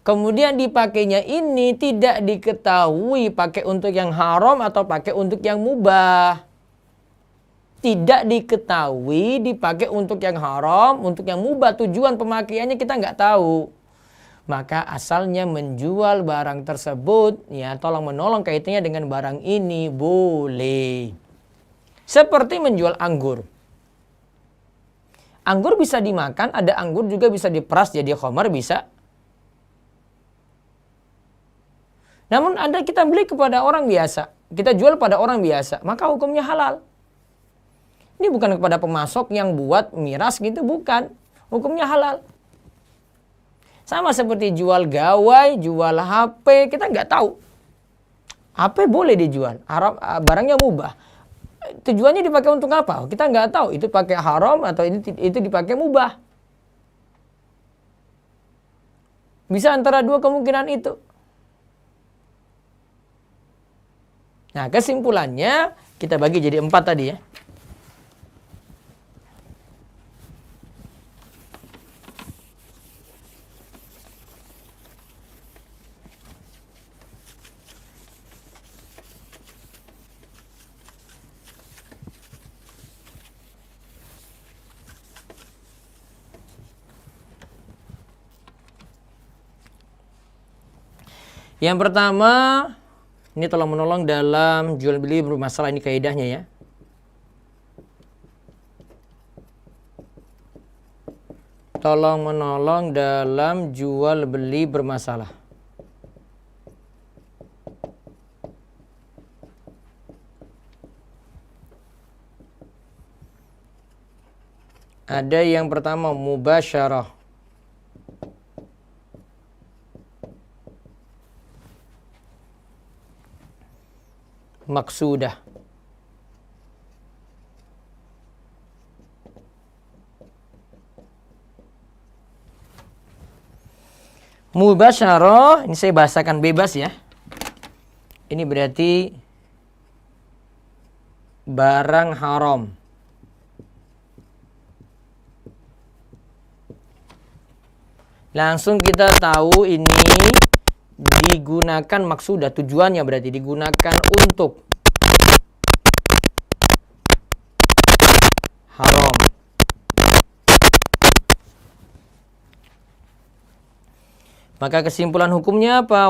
Speaker 1: Kemudian dipakainya ini tidak diketahui pakai untuk yang haram atau pakai untuk yang mubah. Tidak diketahui dipakai untuk yang haram, untuk yang mubah. Tujuan pemakaiannya kita nggak tahu. Maka asalnya menjual barang tersebut, ya tolong menolong kaitannya dengan barang ini boleh. Seperti menjual anggur. Anggur bisa dimakan, ada anggur juga bisa diperas jadi khamar bisa. Namun ada kita beli kepada orang biasa, kita jual pada orang biasa, maka hukumnya halal. Ini bukan kepada pemasok yang buat miras gitu, bukan. Hukumnya halal. Sama seperti jual gawai, jual HP, kita nggak tahu. HP boleh dijual, barangnya mubah. Tujuannya dipakai untuk apa? Kita nggak tahu, itu pakai haram atau itu dipakai mubah. Bisa antara dua kemungkinan itu. Nah, kesimpulannya kita bagi jadi 4 tadi ya. Yang pertama, ini tolong menolong dalam jual beli bermasalah, ini kaidahnya ya. tolong menolong dalam jual beli bermasalah. Ada yang pertama mubasyarah. Maksudah. Mubasyarah, ini saya bahasakan bebas ya. Ini berarti barang haram. Langsung kita tahu ini digunakan maksudah, tujuannya berarti digunakan untuk haram. Maka kesimpulan hukumnya apa?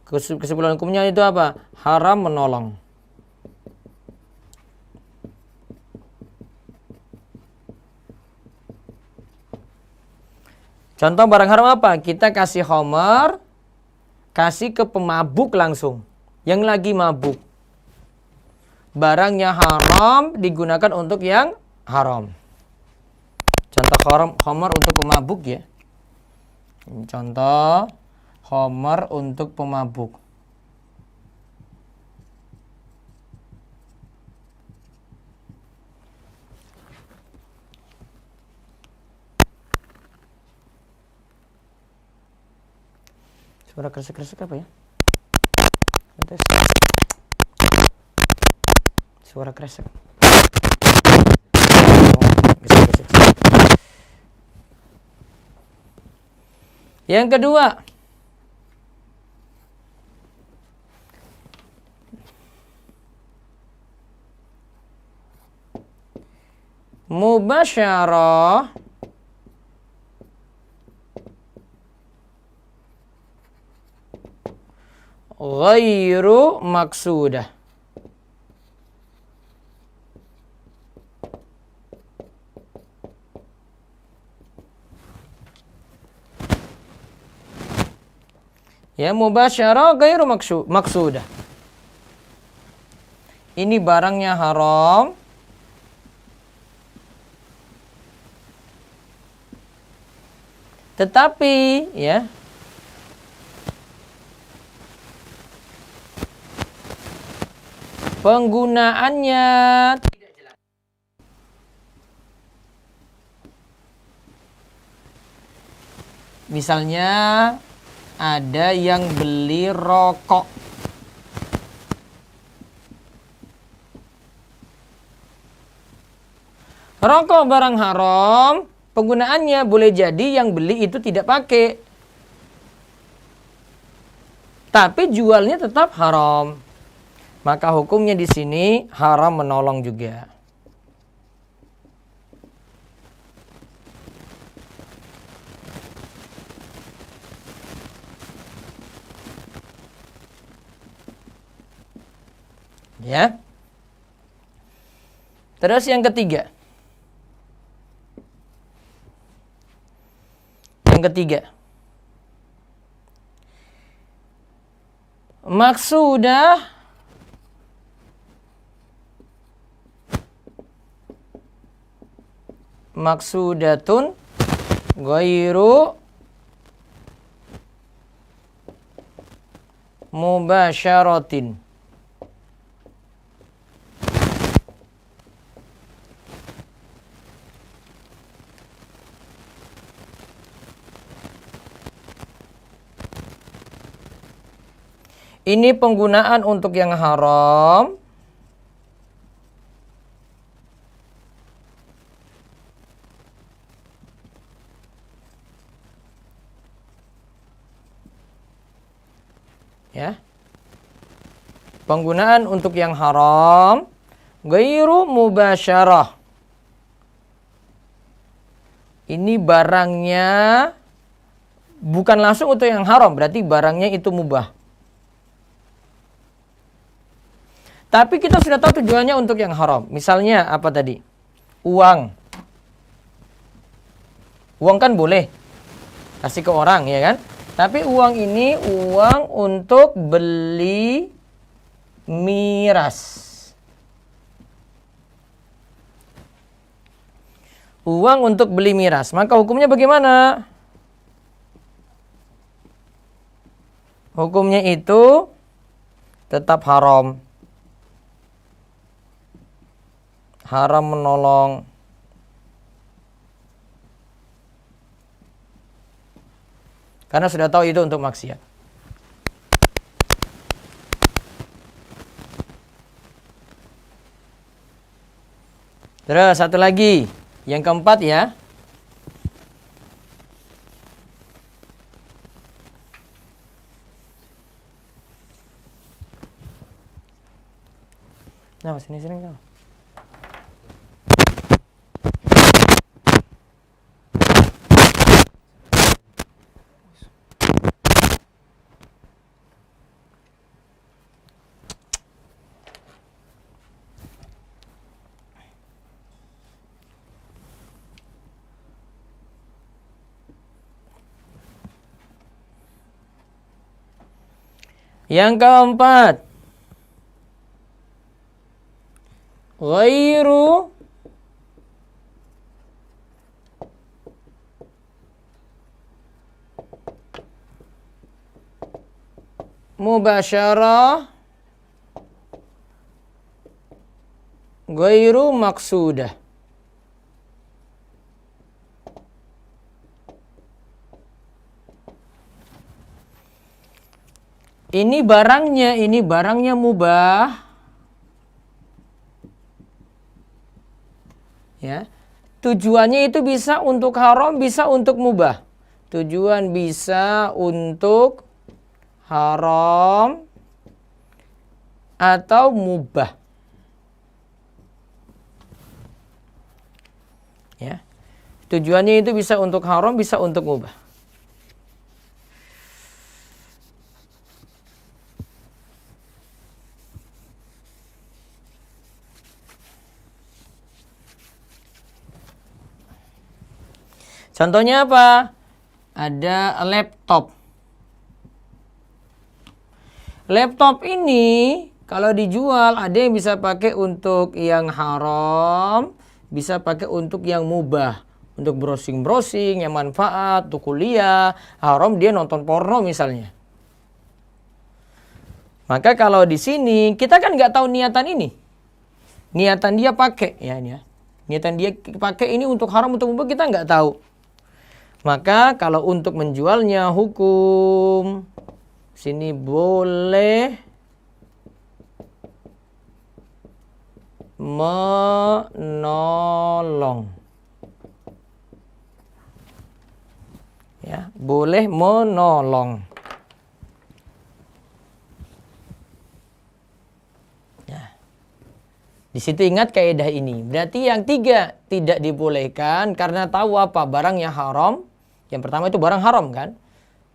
Speaker 1: Kesimpulan hukumnya itu apa? Haram menolong. Contoh barang haram apa? Kita kasih khamar, kasih ke pemabuk langsung, yang lagi mabuk. Barangnya haram digunakan untuk yang haram. Contoh khamar untuk pemabuk ya. Contoh khamar untuk pemabuk. Suara kresek-kresek apa ya? Tes. Suara kresek. Gesek-gesek. Yang kedua, mubasyarah ghairu maksudah. Ya, mubasyarah ghairu maksudah. Ini barangnya haram. Tetapi ya, penggunaannya tidak jelas. Misalnya ada yang beli rokok. Rokok barang haram, penggunaannya boleh jadi yang beli itu tidak pakai. Tapi jualnya tetap haram. Maka hukumnya di sini haram menolong juga. Ya. Terus yang ketiga. Maksudah maksudatun ghairu mubasyaratin. Ini penggunaan untuk yang haram. Ya. Penggunaan untuk yang haram ghairu mubasyarah. Ini barangnya bukan langsung untuk yang haram, berarti barangnya itu mubah. Tapi kita sudah tahu tujuannya untuk yang haram. Misalnya apa tadi? Uang. Uang kan boleh kasih ke orang, ya kan? Tapi uang ini uang untuk beli miras. Uang untuk beli miras. Maka hukumnya bagaimana? Hukumnya itu tetap haram. Haram menolong. Karena sudah tahu itu untuk maksiat. Terus satu lagi. Yang keempat ya. Nah, sini kau. Yang keempat, ghairu mubasyarah, ghairu maksudah. Ini barangnya mubah. Ya. Tujuannya itu bisa untuk haram, bisa untuk mubah. Tujuan bisa untuk haram atau mubah. Ya. Tujuannya itu bisa untuk haram, bisa untuk mubah. Contohnya apa? Ada laptop. Laptop ini kalau dijual ada yang bisa pakai untuk yang haram, bisa pakai untuk yang mubah. Untuk browsing-browsing, yang manfaat, untuk kuliah. Haram dia nonton porno misalnya. Maka kalau di sini kita kan nggak tahu niatan ini. Niatan dia pakai ya ini ya. Niatan dia pakai ini untuk haram, untuk mubah kita nggak tahu. Maka kalau untuk menjualnya hukum sini boleh menolong. Ya, boleh menolong. Ya. Di situ ingat kaidah ini. Berarti yang tiga tidak dibolehkan karena tahu apa? Barangnya haram. Yang pertama itu barang haram kan?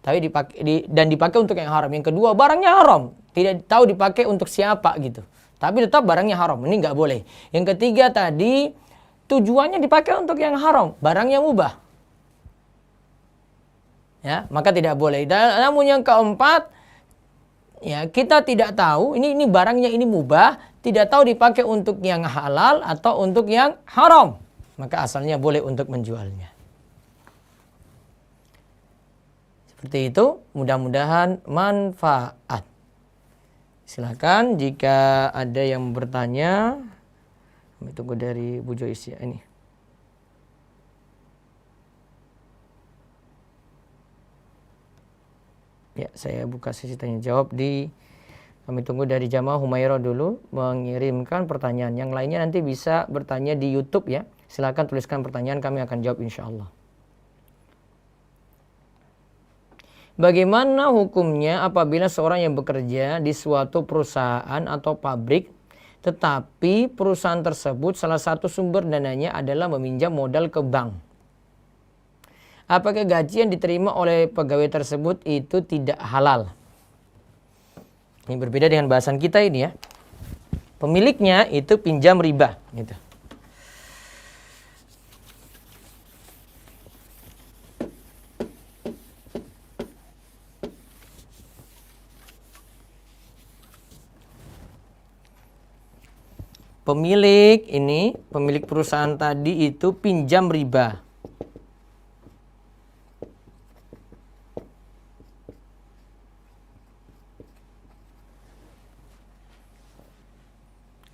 Speaker 1: Tapi dipakai untuk yang haram. Yang kedua barangnya haram. Tidak tahu dipakai untuk siapa gitu. Tapi tetap barangnya haram. Ini nggak boleh. Yang ketiga tadi tujuannya dipakai untuk yang haram. Barangnya mubah. Ya, maka tidak boleh. Dan, namun yang keempat, ya kita tidak tahu. Ini barangnya ini mubah. Tidak tahu dipakai untuk yang halal atau untuk yang haram. Maka asalnya boleh untuk menjualnya. Seperti itu, mudah-mudahan manfaat. Silakan jika ada yang bertanya. Kami tunggu dari Bu Joyce ya ini. Ya, saya buka sesi tanya jawab kami tunggu dari Jamaah Humairah dulu mengirimkan pertanyaan. Yang lainnya nanti bisa bertanya di YouTube ya. Silakan tuliskan pertanyaan, kami akan jawab insyaallah. Bagaimana hukumnya apabila seorang yang bekerja di suatu perusahaan atau pabrik, tetapi perusahaan tersebut salah satu sumber dananya adalah meminjam modal ke bank? Apakah gaji yang diterima oleh pegawai tersebut itu tidak halal? Ini berbeda dengan bahasan kita ini ya. Pemiliknya itu pinjam riba gitu. pemilik perusahaan tadi itu pinjam riba.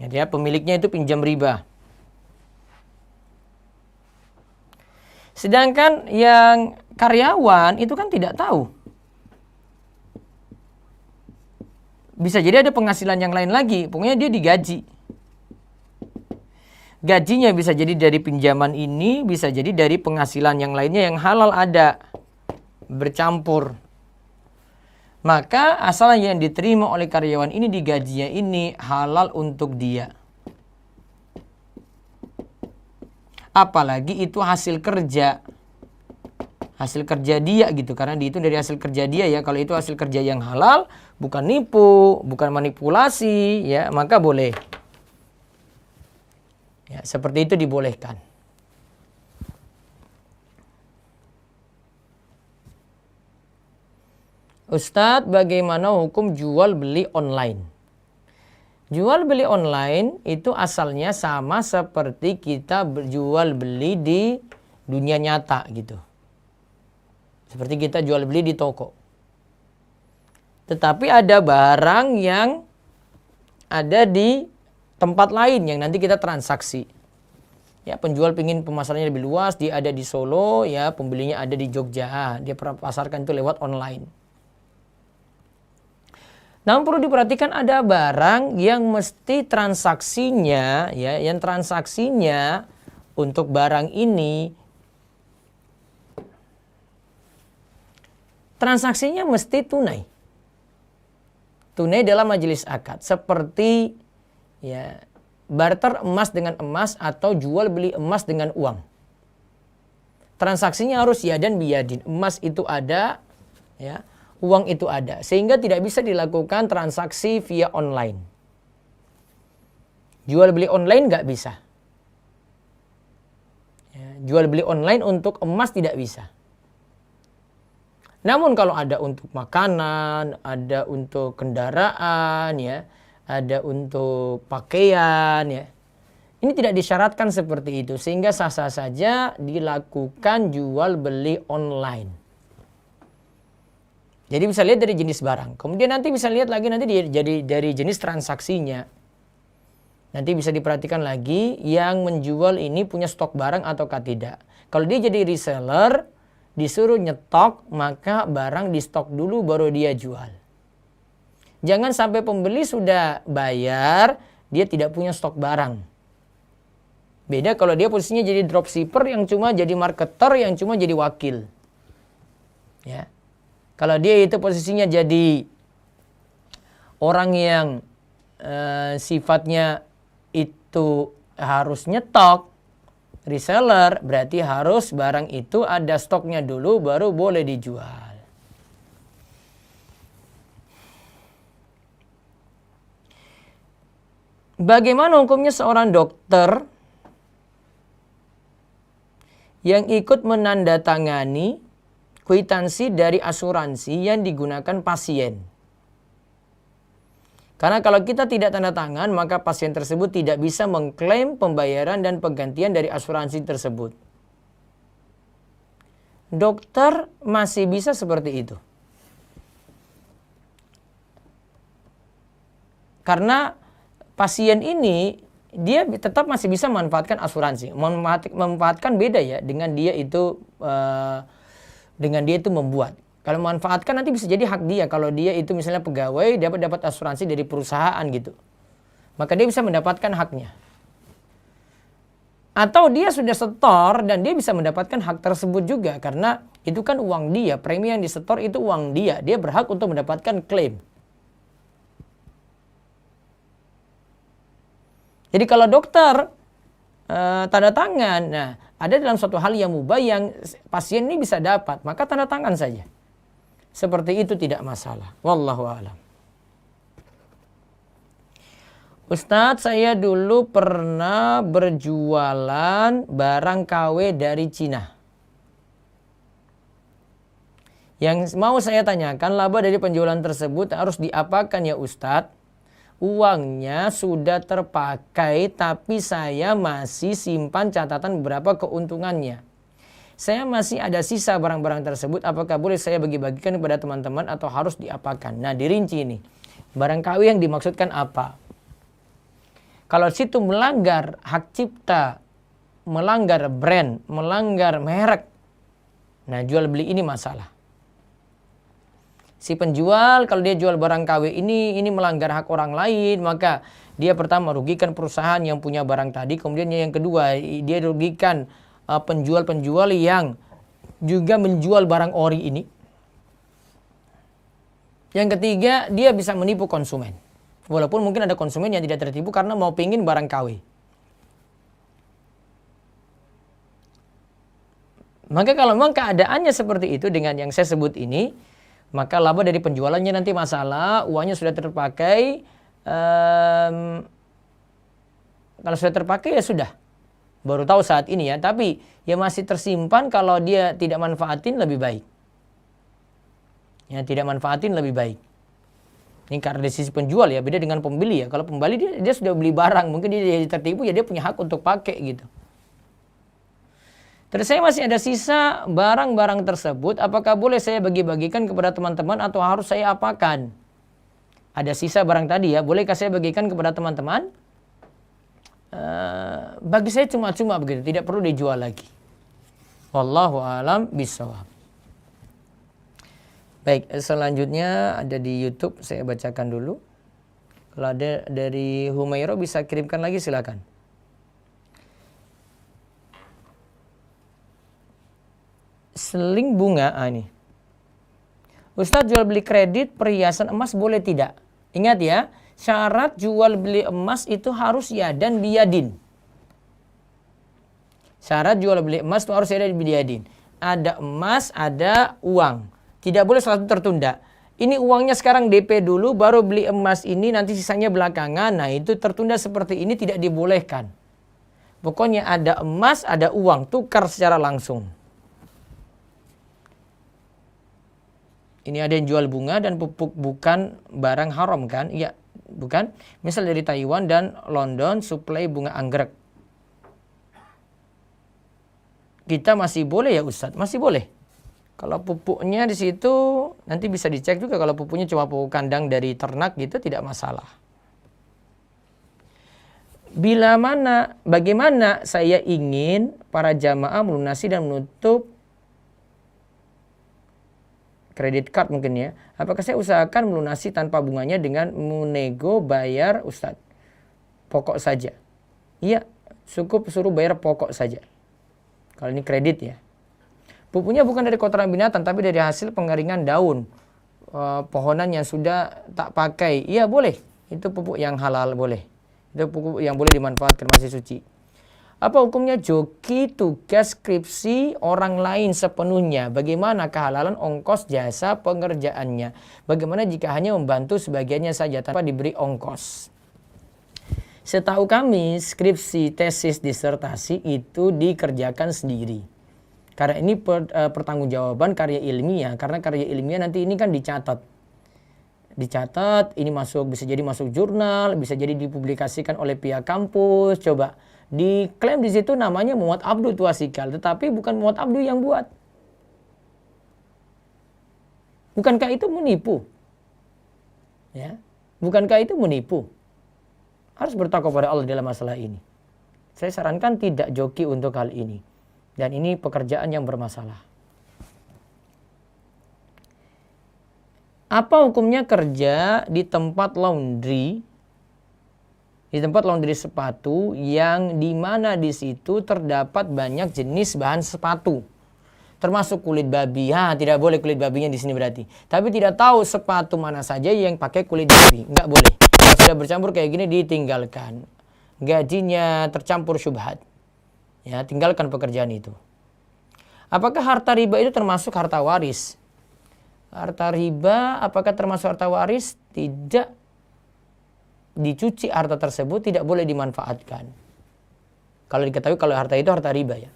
Speaker 1: Ya, pemiliknya itu pinjam riba. Sedangkan yang karyawan itu kan tidak tahu. Bisa jadi ada penghasilan yang lain lagi, pokoknya dia digaji. Gajinya bisa jadi dari pinjaman ini, bisa jadi dari penghasilan yang lainnya yang halal ada, bercampur. Maka asal yang diterima oleh karyawan ini di gajinya ini halal untuk dia. Apalagi itu hasil kerja. Hasil kerja dia gitu, karena dihitung dari hasil kerja dia ya. Kalau itu hasil kerja yang halal, bukan nipu, bukan manipulasi ya, maka boleh. Ya, seperti itu dibolehkan. Ustadz, bagaimana hukum jual beli online? Jual beli online itu asalnya sama seperti kita berjual beli di dunia nyata gitu. Seperti kita jual beli di toko. Tetapi ada barang yang ada di tempat lain yang nanti kita transaksi. Ya, penjual pingin pemasarannya lebih luas, dia ada di Solo, ya pembelinya ada di Jogja. Dia pasarkan itu lewat online. Namun perlu diperhatikan ada barang yang mesti transaksinya, ya, yang transaksinya untuk barang ini, transaksinya mesti tunai. Tunai dalam majelis akad, seperti ya barter emas dengan emas atau jual beli emas dengan uang. Transaksinya harus yadan biyadin, emas itu ada, ya. Uang itu ada, sehingga tidak bisa dilakukan transaksi via online. Jual beli online nggak bisa. Ya, jual beli online untuk emas tidak bisa. Namun kalau ada untuk makanan, ada untuk kendaraan, ya, ada untuk pakaian, ya, ini tidak disyaratkan seperti itu, sehingga sah-sah saja dilakukan jual beli online. Jadi bisa lihat dari jenis barang. Kemudian nanti bisa lihat lagi nanti dari jenis transaksinya. Nanti bisa diperhatikan lagi yang menjual ini punya stok barang ataukah tidak. Kalau dia jadi reseller, disuruh nyetok, maka barang di stok dulu baru dia jual. Jangan sampai pembeli sudah bayar, dia tidak punya stok barang. Beda kalau dia posisinya jadi dropshipper yang cuma jadi marketer, yang cuma jadi wakil. Ya. Kalau dia itu posisinya jadi orang yang sifatnya itu harus nyetok, reseller, berarti harus barang itu ada stoknya dulu baru boleh dijual. Bagaimana hukumnya seorang dokter yang ikut menandatangani kwitansi dari asuransi yang digunakan pasien? Karena kalau kita tidak tanda tangan, maka pasien tersebut tidak bisa mengklaim pembayaran dan penggantian dari asuransi tersebut. Dokter masih bisa seperti itu. Karena pasien ini dia tetap masih bisa memanfaatkan asuransi. Memanfaatkan beda ya dengan dia itu membuat. Kalau memanfaatkan nanti bisa jadi hak dia. Kalau dia itu misalnya pegawai dapat asuransi dari perusahaan gitu, maka dia bisa mendapatkan haknya. Atau dia sudah setor dan dia bisa mendapatkan hak tersebut juga, karena itu kan uang dia, premi yang disetor itu uang dia, dia berhak untuk mendapatkan klaim. Jadi kalau dokter tanda tangan, nah ada dalam suatu hal yang mubah yang pasien ini bisa dapat, maka tanda tangan saja. Seperti itu tidak masalah. Wallahu a'lam. Ustadz, saya dulu pernah berjualan barang KW dari Cina. Yang mau saya tanyakan, laba dari penjualan tersebut harus diapakan ya Ustadz? uangnya sudah terpakai tapi saya masih simpan catatan beberapa keuntungannya. Saya masih ada sisa barang-barang tersebut, apakah boleh saya bagi-bagikan kepada teman-teman atau harus diapakan? Nah, dirinci ini. Barang KW yang dimaksudkan apa? Kalau situ melanggar hak cipta, melanggar brand, melanggar merek, nah jual beli ini masalah. Si penjual kalau dia jual barang KW ini melanggar hak orang lain, maka dia pertama rugikan perusahaan yang punya barang tadi, kemudian yang kedua dia rugikan penjual-penjual yang juga menjual barang ori ini. Yang ketiga, dia bisa menipu konsumen. Walaupun mungkin ada konsumen yang tidak tertipu karena mau pingin barang KW. Maka kalau memang keadaannya seperti itu dengan yang saya sebut ini, maka laba dari penjualannya nanti masalah, uangnya sudah terpakai. Kalau sudah terpakai ya sudah. Baru tahu saat ini ya, tapi ya masih tersimpan, kalau dia tidak manfaatin lebih baik. Ya, tidak manfaatin lebih baik. Ini karena dari sisi penjual ya, beda dengan pembeli ya. Kalau pembeli dia sudah beli barang, mungkin dia tertipu ya, dia punya hak untuk pakai gitu. Terus saya masih ada sisa barang-barang tersebut, apakah boleh saya bagi-bagikan kepada teman-teman atau harus saya apakan? Ada sisa barang tadi ya, bolehkah saya bagikan kepada teman-teman? Bagi saya cuma-cuma begitu, tidak perlu dijual lagi. Wallahu a'lam bishawab. Baik, selanjutnya ada di YouTube, saya bacakan dulu. Kalau ada dari Humairo bisa kirimkan lagi, silakan. Seling bunga, ini. Ustadz, jual beli kredit perhiasan emas boleh tidak? Ingat ya, syarat jual beli emas itu harus yadan biyadin. Syarat jual beli emas itu harus yadan biyadin. Ada emas, ada uang. Tidak boleh satu tertunda. Ini uangnya sekarang DP dulu, baru beli emas ini, nanti sisanya belakangan. Nah, itu tertunda seperti ini tidak dibolehkan. Pokoknya ada emas, ada uang, tukar secara langsung. Ini ada yang jual bunga dan pupuk, bukan barang haram kan? Iya, bukan. Misal dari Taiwan dan London suplai bunga anggrek. Kita masih boleh ya Ustadz? Masih boleh. Kalau pupuknya di situ nanti bisa dicek juga, kalau pupuknya cuma pupuk kandang dari ternak gitu tidak masalah. Bagaimana saya ingin para jamaah melunasi dan menutup kredit card mungkin ya. Apakah saya usahakan melunasi tanpa bunganya dengan menego bayar Ustadz? Pokok saja. Iya, cukup suruh bayar pokok saja. Kalau ini kredit ya. Pupuknya bukan dari kotoran binatang, tapi dari hasil pengeringan daun pohonan yang sudah tak pakai. Iya boleh, itu pupuk yang halal boleh. Itu pupuk yang boleh dimanfaatkan, masih suci. Apa hukumnya joki tugas skripsi orang lain sepenuhnya? Bagaimana kehalalan ongkos jasa pengerjaannya? Bagaimana jika hanya membantu sebagiannya saja tanpa diberi ongkos? Setahu kami skripsi, tesis, disertasi itu dikerjakan sendiri. Karena ini pertanggungjawaban karya ilmiah. Karena karya ilmiah nanti ini kan dicatat. Dicatat, ini bisa jadi masuk jurnal, bisa jadi dipublikasikan oleh pihak kampus. Coba diklaim di situ namanya Muhammad Abdu Tuasikal, tetapi bukan Muhammad Abdu yang buat. Bukankah itu menipu? Ya, bukankah itu menipu? Harus bertakwa pada Allah dalam masalah ini. Saya sarankan tidak joki untuk hal ini. Dan ini pekerjaan yang bermasalah. Apa hukumnya kerja di tempat laundry? Di tempat laundry sepatu yang dimana di situ terdapat banyak jenis bahan sepatu. Termasuk kulit babi. Tidak boleh kulit babinya di sini berarti. Tapi tidak tahu sepatu mana saja yang pakai kulit babi. Nggak boleh. Kalau sudah bercampur kayak gini ditinggalkan. Gajinya tercampur syubhat. Ya, tinggalkan pekerjaan itu. Apakah harta riba itu termasuk harta waris? Harta riba apakah termasuk harta waris? Tidak. Dicuci harta tersebut, tidak boleh dimanfaatkan. Kalau diketahui kalau harta itu harta riba ya.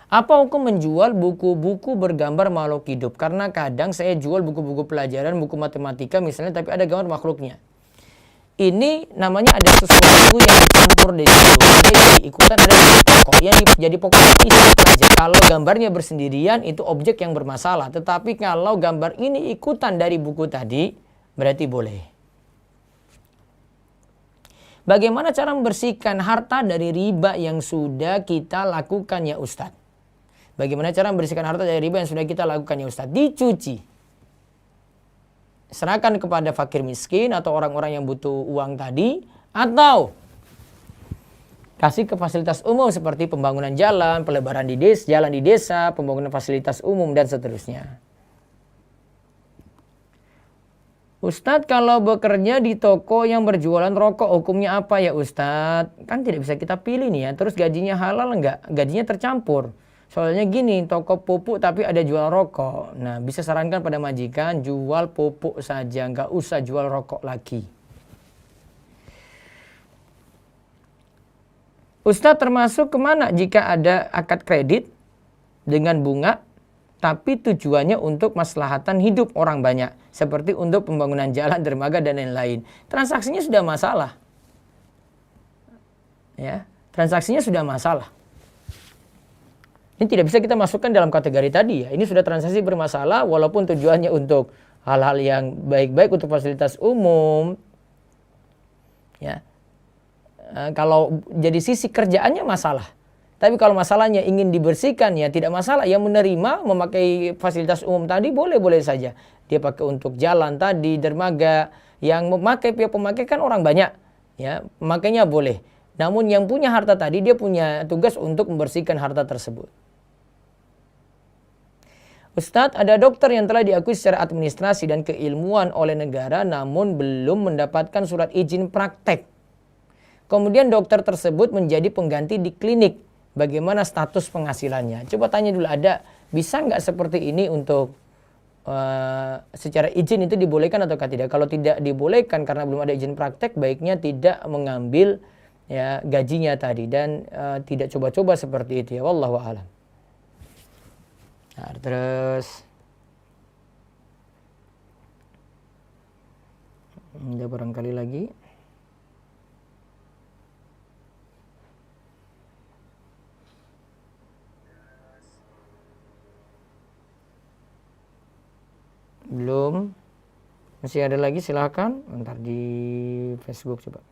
Speaker 1: Apa hukum menjual buku-buku bergambar makhluk hidup? Karena kadang saya jual buku-buku pelajaran, buku matematika misalnya, tapi ada gambar makhluknya. ini namanya ada sesuatu yang dicampur di situ. Ada yang ikutan, ada yang jadi pokok. Yang jadi pokoknya itu aja. Kalau gambarnya bersendirian itu objek yang bermasalah. Tetapi kalau gambar ini ikutan dari buku tadi, berarti boleh. Bagaimana cara membersihkan harta dari riba yang sudah kita lakukan ya Ustadz? Bagaimana cara membersihkan harta dari riba yang sudah kita lakukan ya Ustadz? Dicuci. Serahkan kepada fakir miskin atau orang-orang yang butuh uang tadi, atau kasih ke fasilitas umum seperti pembangunan jalan, pelebaran di desa, jalan di desa, pembangunan fasilitas umum dan seterusnya. Ustadz, kalau bekerja di toko yang berjualan rokok hukumnya apa ya Ustadz? Kan tidak bisa kita pilih nih ya. Terus gajinya halal enggak? Gajinya tercampur. Soalnya gini, toko pupuk tapi ada jual rokok. Nah, bisa sarankan pada majikan jual pupuk saja, nggak usah jual rokok lagi. Ustadz, termasuk kemana jika ada akad kredit dengan bunga, tapi tujuannya untuk maslahatan hidup orang banyak, seperti untuk pembangunan jalan, dermaga dan lain-lain. Transaksinya sudah masalah. Ya, transaksinya sudah masalah. Ini tidak bisa kita masukkan dalam kategori tadi ya. Ini sudah transaksi bermasalah walaupun tujuannya untuk hal-hal yang baik-baik untuk fasilitas umum. Ya. Kalau jadi sisi kerjaannya masalah. Tapi kalau masalahnya ingin dibersihkan ya tidak masalah. Yang menerima memakai fasilitas umum tadi boleh-boleh saja. Dia pakai untuk jalan tadi, dermaga. Yang memakai pihak pemakai kan orang banyak. Ya, pemakainya boleh. Namun yang punya harta tadi dia punya tugas untuk membersihkan harta tersebut. Ustadz, ada dokter yang telah diakui secara administrasi dan keilmuan oleh negara namun belum mendapatkan surat izin praktek. Kemudian dokter tersebut menjadi pengganti di klinik. Bagaimana status penghasilannya? Coba tanya dulu, ada bisa nggak seperti ini untuk secara izin itu dibolehkan atau tidak? Kalau tidak dibolehkan karena belum ada izin praktek, baiknya tidak mengambil ya gajinya tadi dan tidak coba-coba seperti itu ya. Wallahu a'lam. Nah, terus ada barangkali lagi. Belum. Masih ada lagi, silahkan. Ntar di Facebook coba.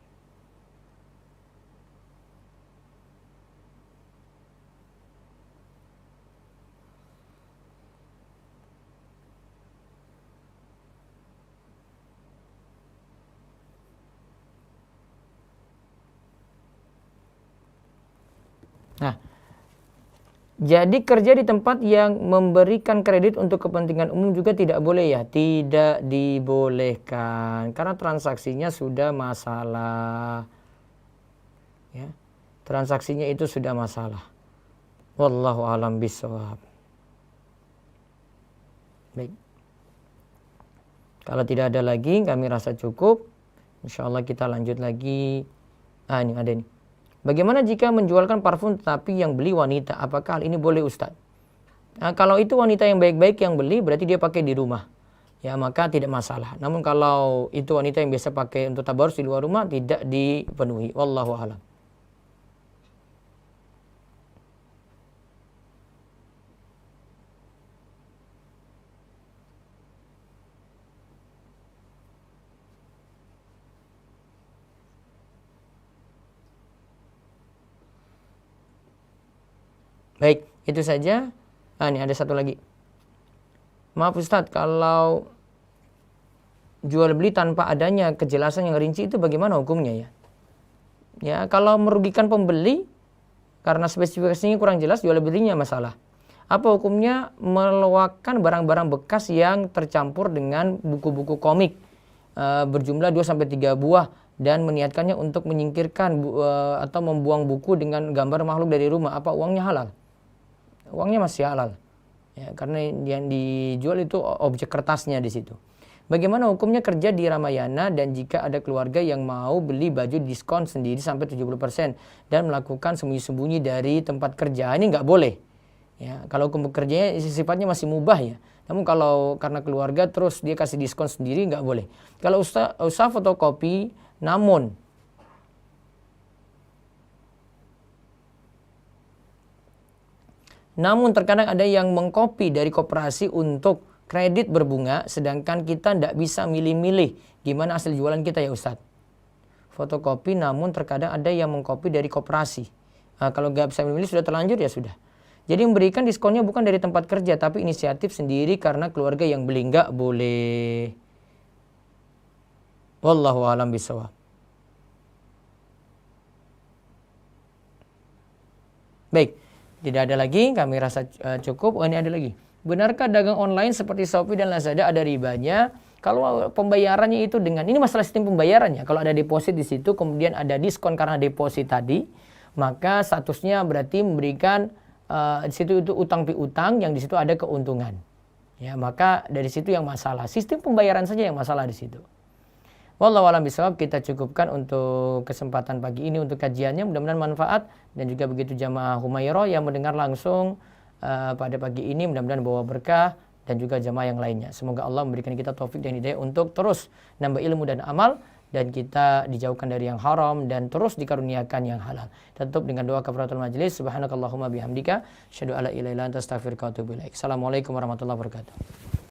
Speaker 1: Nah, jadi kerja di tempat yang memberikan kredit untuk kepentingan umum juga tidak boleh ya? Tidak dibolehkan karena transaksinya sudah masalah. Ya, transaksinya itu sudah masalah. Wallahu a'lam bishawab. Baik. Kalau tidak ada lagi, kami rasa cukup. Insyaallah kita lanjut lagi. Ini ada nih. Bagaimana jika menjualkan parfum tetapi yang beli wanita? Apakah hal ini boleh Ustadz? Nah, kalau itu wanita yang baik-baik yang beli berarti dia pakai di rumah. Ya maka tidak masalah. Namun kalau itu wanita yang biasa pakai untuk tabarus di luar rumah tidak dipenuhi. Wallahu a'lam. Baik, itu saja. Ini ada satu lagi. Maaf Ustadz, kalau jual beli tanpa adanya kejelasan yang rinci itu bagaimana hukumnya ya? Ya, kalau merugikan pembeli karena spesifikasinya kurang jelas, jual belinya masalah. Apa hukumnya melewakan barang-barang bekas yang tercampur dengan buku-buku komik berjumlah 2-3 buah dan meniatkannya untuk menyingkirkan atau membuang buku dengan gambar makhluk dari rumah? Apa uangnya halal? Uangnya masih halal, ya, karena yang dijual itu objek kertasnya di situ. Bagaimana hukumnya kerja di Ramayana dan jika ada keluarga yang mau beli baju diskon sendiri sampai 70% dan melakukan sembunyi-sembunyi dari tempat kerja? Ini nggak boleh. Ya, kalau hukum kerjanya sifatnya masih mubah ya. Namun kalau karena keluarga terus dia kasih diskon sendiri nggak boleh. Kalau usaha fotokopi namun terkadang ada yang mengkopi dari koperasi untuk kredit berbunga, sedangkan kita tidak bisa milih-milih gimana hasil jualan kita ya Ustadz. Fotokopi namun terkadang ada yang mengkopi dari koperasi. Nah, kalau nggak bisa milih sudah terlanjur ya sudah. Jadi memberikan diskonnya bukan dari tempat kerja tapi inisiatif sendiri karena keluarga yang beli, nggak boleh. Wallahu a'lam bishawab. Baik, tidak ada lagi, kami rasa cukup. Oh, ini ada lagi. Benarkah dagang online seperti Shopee dan Lazada ada ribanya? Kalau pembayarannya itu dengan, ini masalah sistem pembayarannya. Kalau ada deposit di situ, kemudian ada diskon karena deposit tadi, maka statusnya berarti memberikan di situ itu utang piutang, yang di situ ada keuntungan. Ya, maka dari situ yang masalah. Sistem pembayaran saja yang masalah di situ. Wallahu a'lam bishawab, kita cukupkan untuk kesempatan pagi ini untuk kajiannya. Mudah-mudahan manfaat dan juga begitu jamaah Humairah yang mendengar langsung pada pagi ini mudah-mudahan bawa berkah dan juga jamaah yang lainnya. Semoga Allah memberikan kita taufik dan hidayah untuk terus nambah ilmu dan amal dan kita dijauhkan dari yang haram dan terus dikaruniakan yang halal. Tutup dengan doa kafaratul majlis. Subhanakallahumma bihamdika asyhadu alla ilaha illa anta astaghfiruka wa atubu ilaik. Assalamualaikum warahmatullahi wabarakatuh.